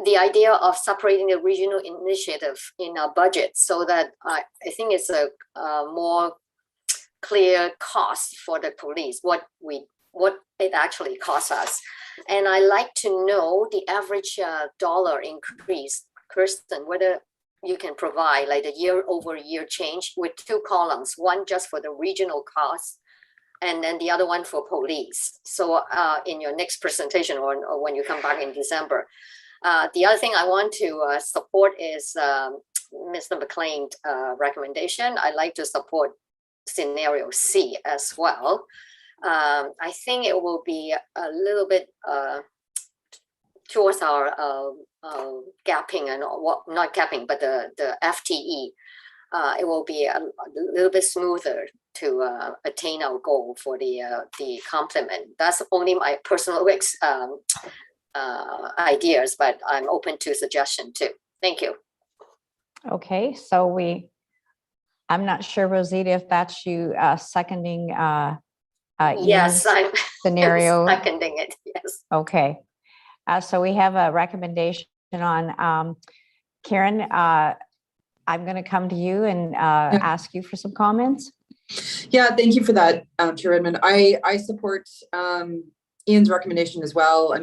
The idea of separating the regional initiative in our budget so that I think it's a more clear cost for the police, what it actually costs us. And I like to know the average dollar increase, Kirsten, whether you can provide like the year-over-year change with 2 columns, one just for the regional costs, and then the other one for police. So in your next presentation, or when you come back in December. The other thing I want to support is Mr. McLean's recommendation. I like to support scenario C as well. I think it will be a little bit towards our gapping and not gapping, but the FTE. It will be a little bit smoother to attain our goal for the complement. That's only my personal ideas, but I'm open to suggestion too. Thank you. Okay, so I'm not sure, Rosita, if that's you seconding Yes, I'm scenario. seconding it. Yes. Okay, so we have a recommendation on Karen. I'm going to come to you and ask you for some comments. Yeah, thank you for that, Chair Redmond. I support Ian's recommendation as well.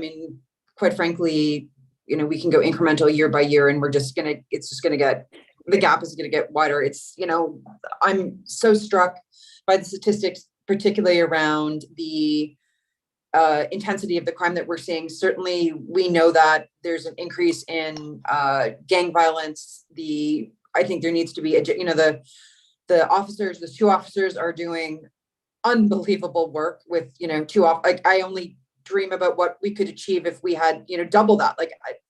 Quite frankly, we can go incremental year by year, and it's just going to get, the gap is going to get wider. I'm so struck by the statistics, particularly around the intensity of the crime that we're seeing. Certainly, we know that there's an increase in gang violence. I think there needs to be, the 2 officers are doing unbelievable work with, 2 off. I only dream about what we could achieve if we had, double that.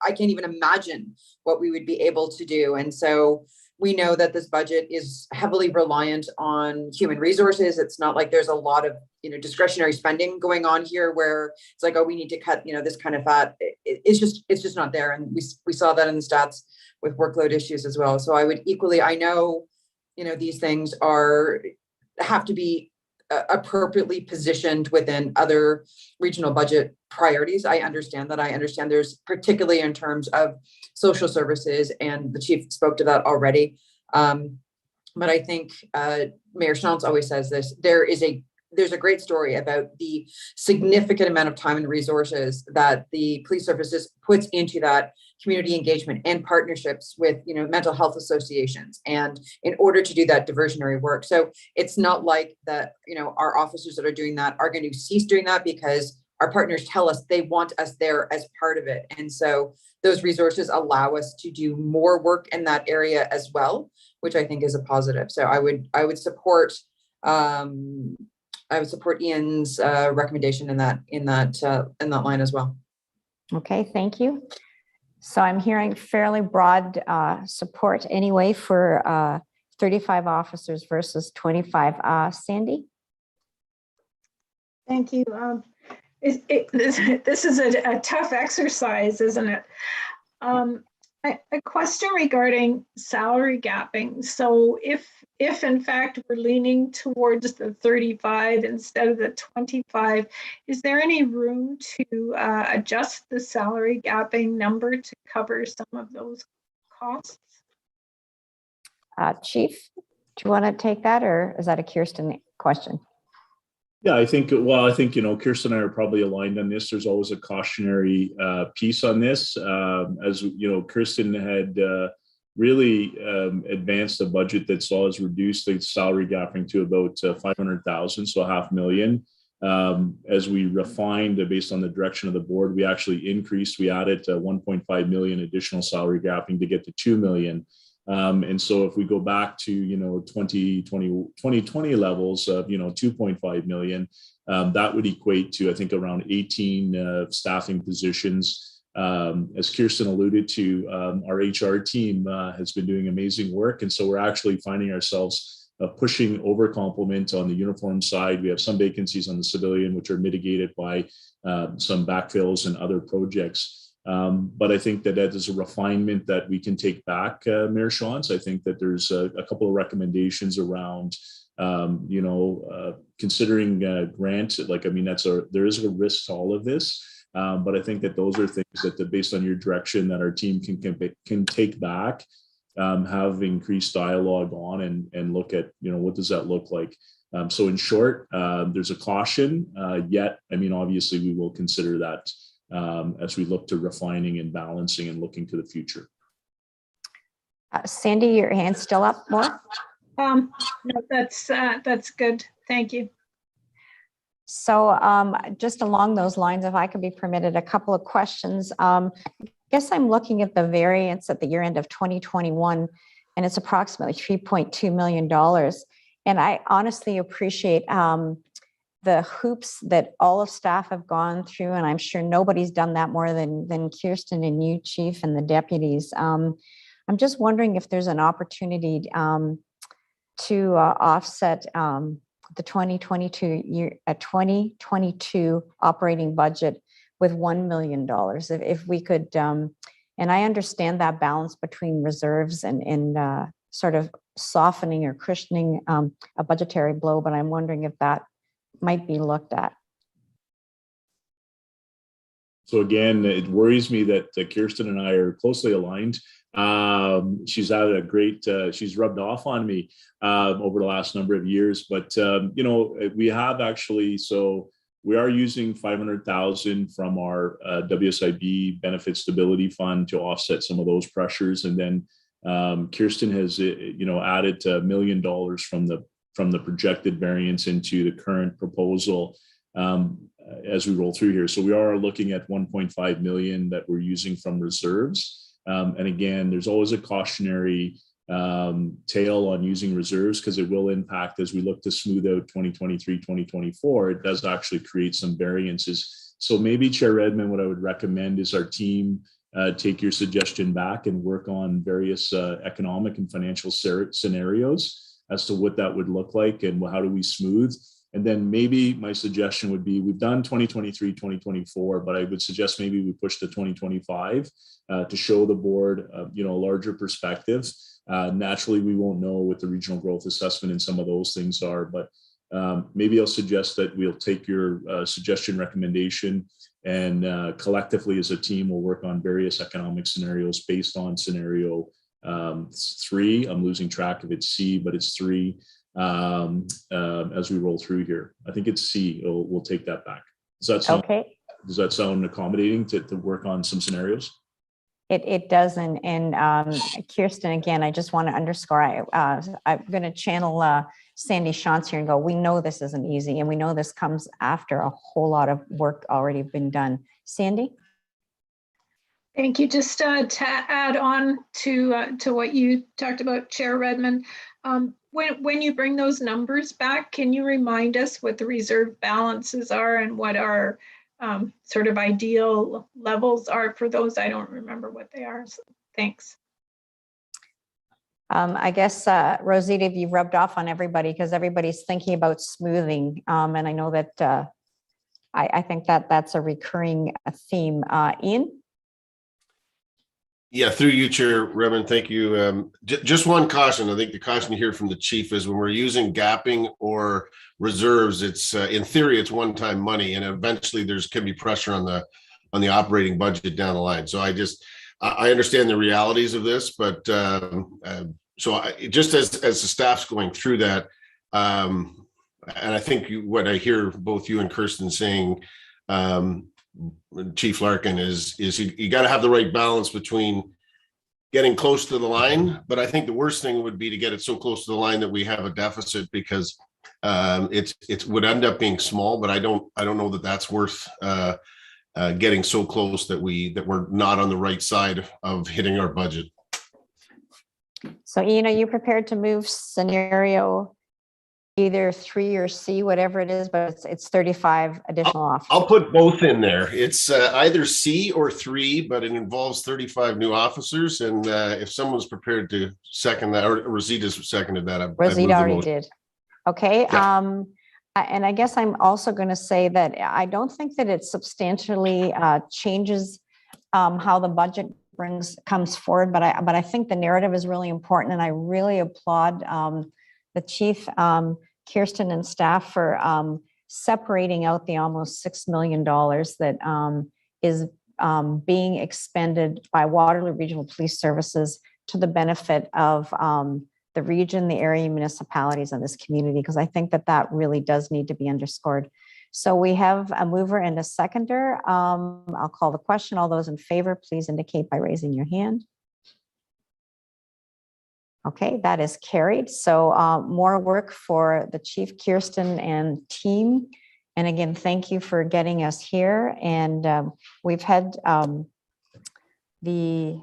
I can't even imagine what we would be able to do. And so we know that this budget is heavily reliant on human resources. It's not like there's a lot of, discretionary spending going on here where it's like, oh, we need to cut, this kind of fat. It's just not there. And we saw that in the stats with workload issues as well. So I would equally, I know, these things have to be appropriately positioned within other regional budget priorities. I understand that. I understand there's particularly in terms of social services, and the chief spoke to that already. But I think Mayor Schnauz always says this, there's a great story about the significant amount of time and resources that the police services puts into that community engagement and partnerships with, you know, mental health associations, and in order to do that diversionary work. So it's not like that, you know, our officers that are doing that are going to cease doing that, because our partners tell us they want us there as part of it. And so those resources allow us to do more work in that area as well, which I think is a positive. So I would support Ian's recommendation in that line as well. Okay, thank you. So I'm hearing fairly broad support anyway for 35 officers versus 25. Sandy? Thank you. This is a tough exercise, isn't it? A question regarding salary gapping. So if in fact we're leaning towards the 35 instead of the 25, is there any room to adjust the salary gapping number to cover some of those costs? Chief, do you want to take that, or is that a Kirsten question? Yeah, I think, you know, Kirsten and I are probably aligned on this. There's always a cautionary piece on this. As you know, Kirsten had really advanced a budget that saw us reduce the salary gapping to about 500,000, so $500,000. As we refined based on the direction of the board, we actually increased, we added 1.5 million additional salary gapping to get to 2 million. And so if we go back to, you know, 2020 levels of, you know, 2.5 million, that would equate to, I think, around 18 staffing positions. As Kirsten alluded to, our HR team has been doing amazing work. And so we're actually finding ourselves pushing over complement on the uniform side. We have some vacancies on the civilian, which are mitigated by some backfills and other projects. But I think that is a refinement that we can take back, Mayor Schnauz. I think that there's a couple of recommendations around, you know, considering grant. Like, I mean, there is a risk to all of this, but I think that those are things that, based on your direction, that our team can take back, have increased dialogue on, and look at, you know, what does that look like. So in short, there's a caution. Yet, I mean, obviously, we will consider that. As we look to refining and balancing and looking to the future. Sandy, your hand's still up more? No, that's good. Thank you. So just along those lines, if I could be permitted a couple of questions. I guess I'm looking at the variance at the year end of 2021, and it's approximately $3.2 million. And I honestly appreciate the hoops that all of staff have gone through, and I'm sure nobody's done that more than Kirsten and you, Chief, and the deputies. I'm just wondering if there's an opportunity to offset the 2022 operating budget with $1 million. If we could, and I understand that balance between reserves and sort of softening or cushioning a budgetary blow, but I'm wondering if that might be looked at. So again, it worries me that Kirsten and I are closely aligned. She's had she's rubbed off on me over the last number of years, but you know, we have actually, so we are using 500,000 from our WSIB Benefit Stability Fund to offset some of those pressures. And then Kirsten has, you know, added $1 million from the projected variance into the current proposal as we roll through here. So we are looking at 1.5 million that we're using from reserves. And again, there's always a cautionary tail on using reserves, because it will impact as we look to smooth out 2023, 2024. It does actually create some variances. So maybe, Chair Redmond, what I would recommend is our team take your suggestion back and work on various economic and financial scenarios as to what that would look like and how do we smooth. And then maybe my suggestion would be, we've done 2023, 2024, but I would suggest maybe we push to 2025 to show the board, you know, a larger perspective. Naturally, we won't know what the regional growth assessment and some of those things are, but maybe I'll suggest that we'll take your suggestion recommendation and collectively as a team, we'll work on various economic scenarios based on scenario 3. I'm losing track of it's C, but it's 3 as we roll through here. I think it's C. We'll take that back. Does that sound, Okay. does that sound accommodating to work on some scenarios? It does. And Kirsten, again, I just want to underscore, I'm going to channel Sandy Shantz here and go, we know this isn't easy, and we know this comes after a whole lot of work already been done. Sandy? Thank you. Just to add on to what you talked about, Chair Redmond, when you bring those numbers back, can you remind us what the reserve balances are and what our sort of ideal levels are for those? I don't remember what they are. So thanks. I guess, Rosita, you've rubbed off on everybody because everybody's thinking about smoothing. And I know that I think that that's a recurring theme. Ian? Yeah, through you, Chair Redmond, thank you. Just one caution. I think the caution you hear from the chief is when we're using gapping or reserves, it's in theory, it's one-time money, and eventually there's can be pressure on the operating budget down the line. So I understand the realities of this, but just as the staff's going through that, and I think what I hear both you and Kirsten saying, Chief Larkin, is you got to have the right balance between getting close to the line, but I think the worst thing would be to get it so close to the line that we have a deficit, because it would end up being small, but I don't know that that's worth getting so close that we're not on the right side of hitting our budget. So, Ian, are you prepared to move scenario either 3 or C, whatever it is, but it's 35 additional officers? I'll put both in there. It's either C or 3, but it involves 35 new officers. And if someone's prepared to second that, or Rosita's seconded that, Rosita already did. Okay. Yeah. And I guess I'm also going to say that I don't think that it substantially changes how the budget comes forward, but I think the narrative is really important, and I really applaud the chief, Kirsten, and staff for separating out the almost $6 million that is being expended by Waterloo Regional Police Services to the benefit of the region, the area municipalities, and this community, because I think that really does need to be underscored. So we have a mover and a seconder. I'll call the question. All those in favor, please indicate by raising your hand. Okay, that is carried. So more work for the Chief, Kirsten, and team. And again, thank you for getting us here. And we've had the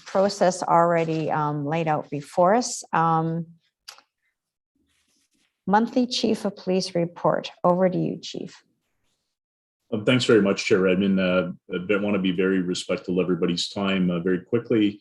process already laid out before us. Monthly Chief of Police report. Over to you, Chief. Thanks very much, Chair Redmond. I want to be very respectful of everybody's time. Very quickly,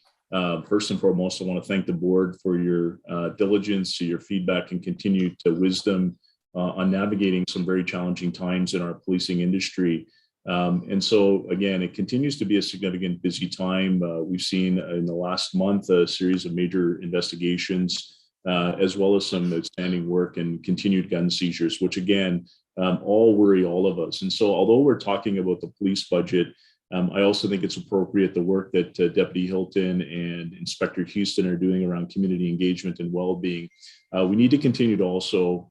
first and foremost, I want to thank the board for your diligence, your feedback, and continued wisdom on navigating some very challenging times in our policing industry. And so, again, it continues to be a significant busy time. We've seen in the last month a series of major investigations, as well as some outstanding work and continued gun seizures, which again, all worry all of us. And so although we're talking about the police budget, I also think it's appropriate the work that Deputy Hilton and Inspector Houston are doing around community engagement and well-being. We need to continue to also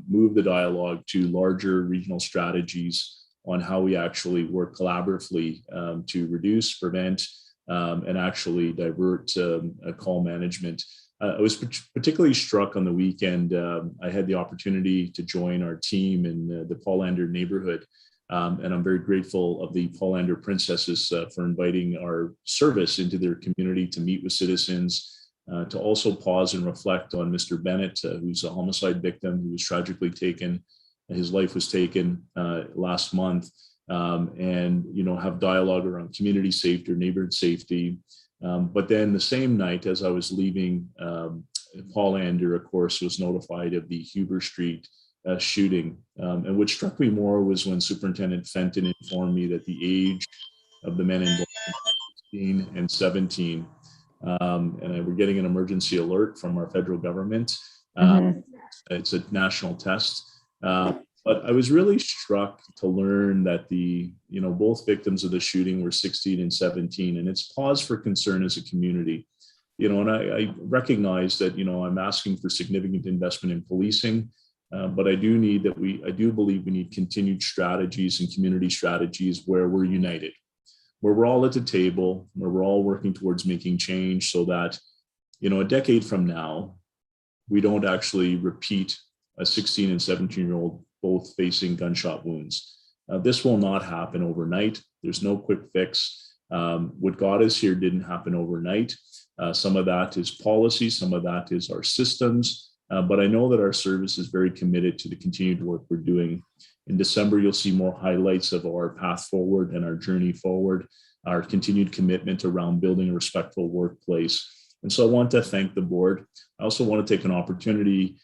move the dialogue to larger regional strategies on how we actually work collaboratively to reduce, prevent, and actually divert call management. I was particularly struck on the weekend. I had the opportunity to join our team in the Paulander neighborhood. And I'm very grateful of the Paulander Princesses for inviting our service into their community to meet with citizens, to also pause and reflect on Mr. Bennett, who's a homicide victim who was tragically taken. His life was taken last month, and have dialogue around community safety or neighborhood safety. But then the same night, as I was leaving, Paulander, of course, was notified of the Huber Street shooting. And what struck me more was when Superintendent Fenton informed me that the age of the men involved was 16 and 17. And we're getting an emergency alert from our federal government. it's a national test. But I was really struck to learn that both victims of the shooting were 16 and 17, and it's cause for concern as a community. And I recognize that, I'm asking for significant investment in policing, but I do believe we need continued strategies and community strategies where we're united, where we're all at the table, where we're all working towards making change so that, a decade from now, we don't actually repeat a 16 and 17-year-old both facing gunshot wounds. This will not happen overnight. There's no quick fix. What got us here didn't happen overnight. Some of that is policy, some of that is our systems, but I know that our service is very committed to the continued work we're doing. In December, you'll see more highlights of our path forward and our journey forward, our continued commitment around building a respectful workplace. And so I want to thank the board. I also want to take an opportunity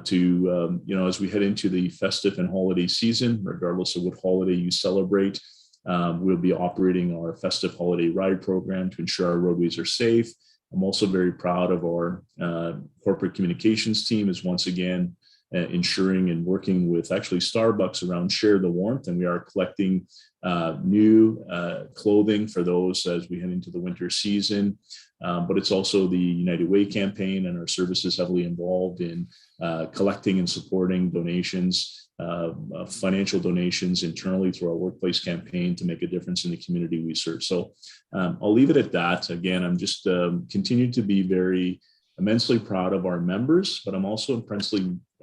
to, as we head into the festive and holiday season, regardless of what holiday you celebrate, we'll be operating our festive holiday ride program to ensure our roadways are safe. I'm also very proud of our corporate communications team is once again ensuring and working with actually Starbucks around Share the Warmth, and we are collecting new clothing for those as we head into the winter season. But it's also the United Way campaign, and our service is heavily involved in collecting and supporting donations, financial donations internally through our workplace campaign to make a difference in the community we serve. So I'll leave it at that. Again, I'm just continue to be very immensely proud of our members, but I'm also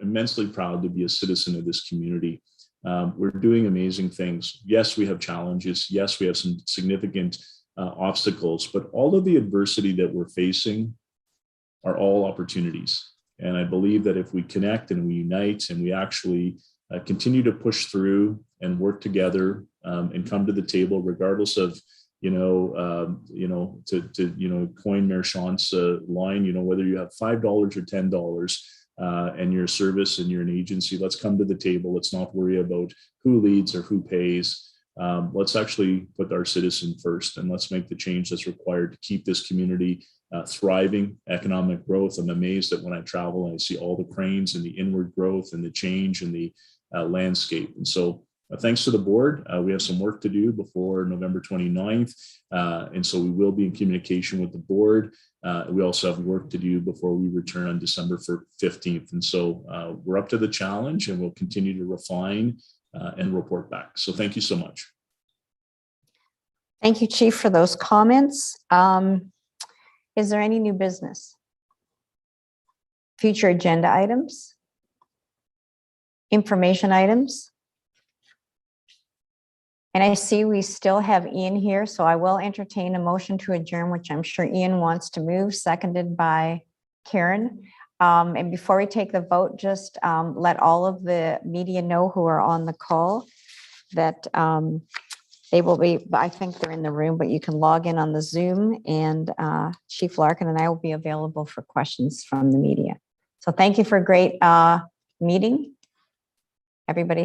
immensely proud to be a citizen of this community. We're doing amazing things. Yes, we have challenges. Yes, we have some significant obstacles, but all of the adversity that we're facing are all opportunities. And I believe that if we connect and we unite and we actually continue to push through and work together and come to the table, regardless of, to coin Mayor Chant's line, whether you have $5 or $10 and your service and you're an agency, let's come to the table. Let's not worry about who leads or who pays. Let's actually put our citizen first, and let's make the change that's required to keep this community thriving, economic growth. I'm amazed that when I travel and I see all the cranes and the inward growth and the change in the landscape. And so thanks to the board, we have some work to do before November 29th. And so we will be in communication with the board. We also have work to do before we return on December 15th. And so we're up to the challenge, and we'll continue to refine and report back. So thank you so much. Thank you, Chief, for those comments. Is there any new business? Future agenda items? Information items? And I see we still have Ian here, so I will entertain a motion to adjourn, which I'm sure Ian wants to move, seconded by Karen. And before we take the vote, just let all of the media know who are on the call that they will be, I think they're in the room, but you can log in on the Zoom, and Chief Larkin and I will be available for questions from the media. So thank you for a great meeting. Everybody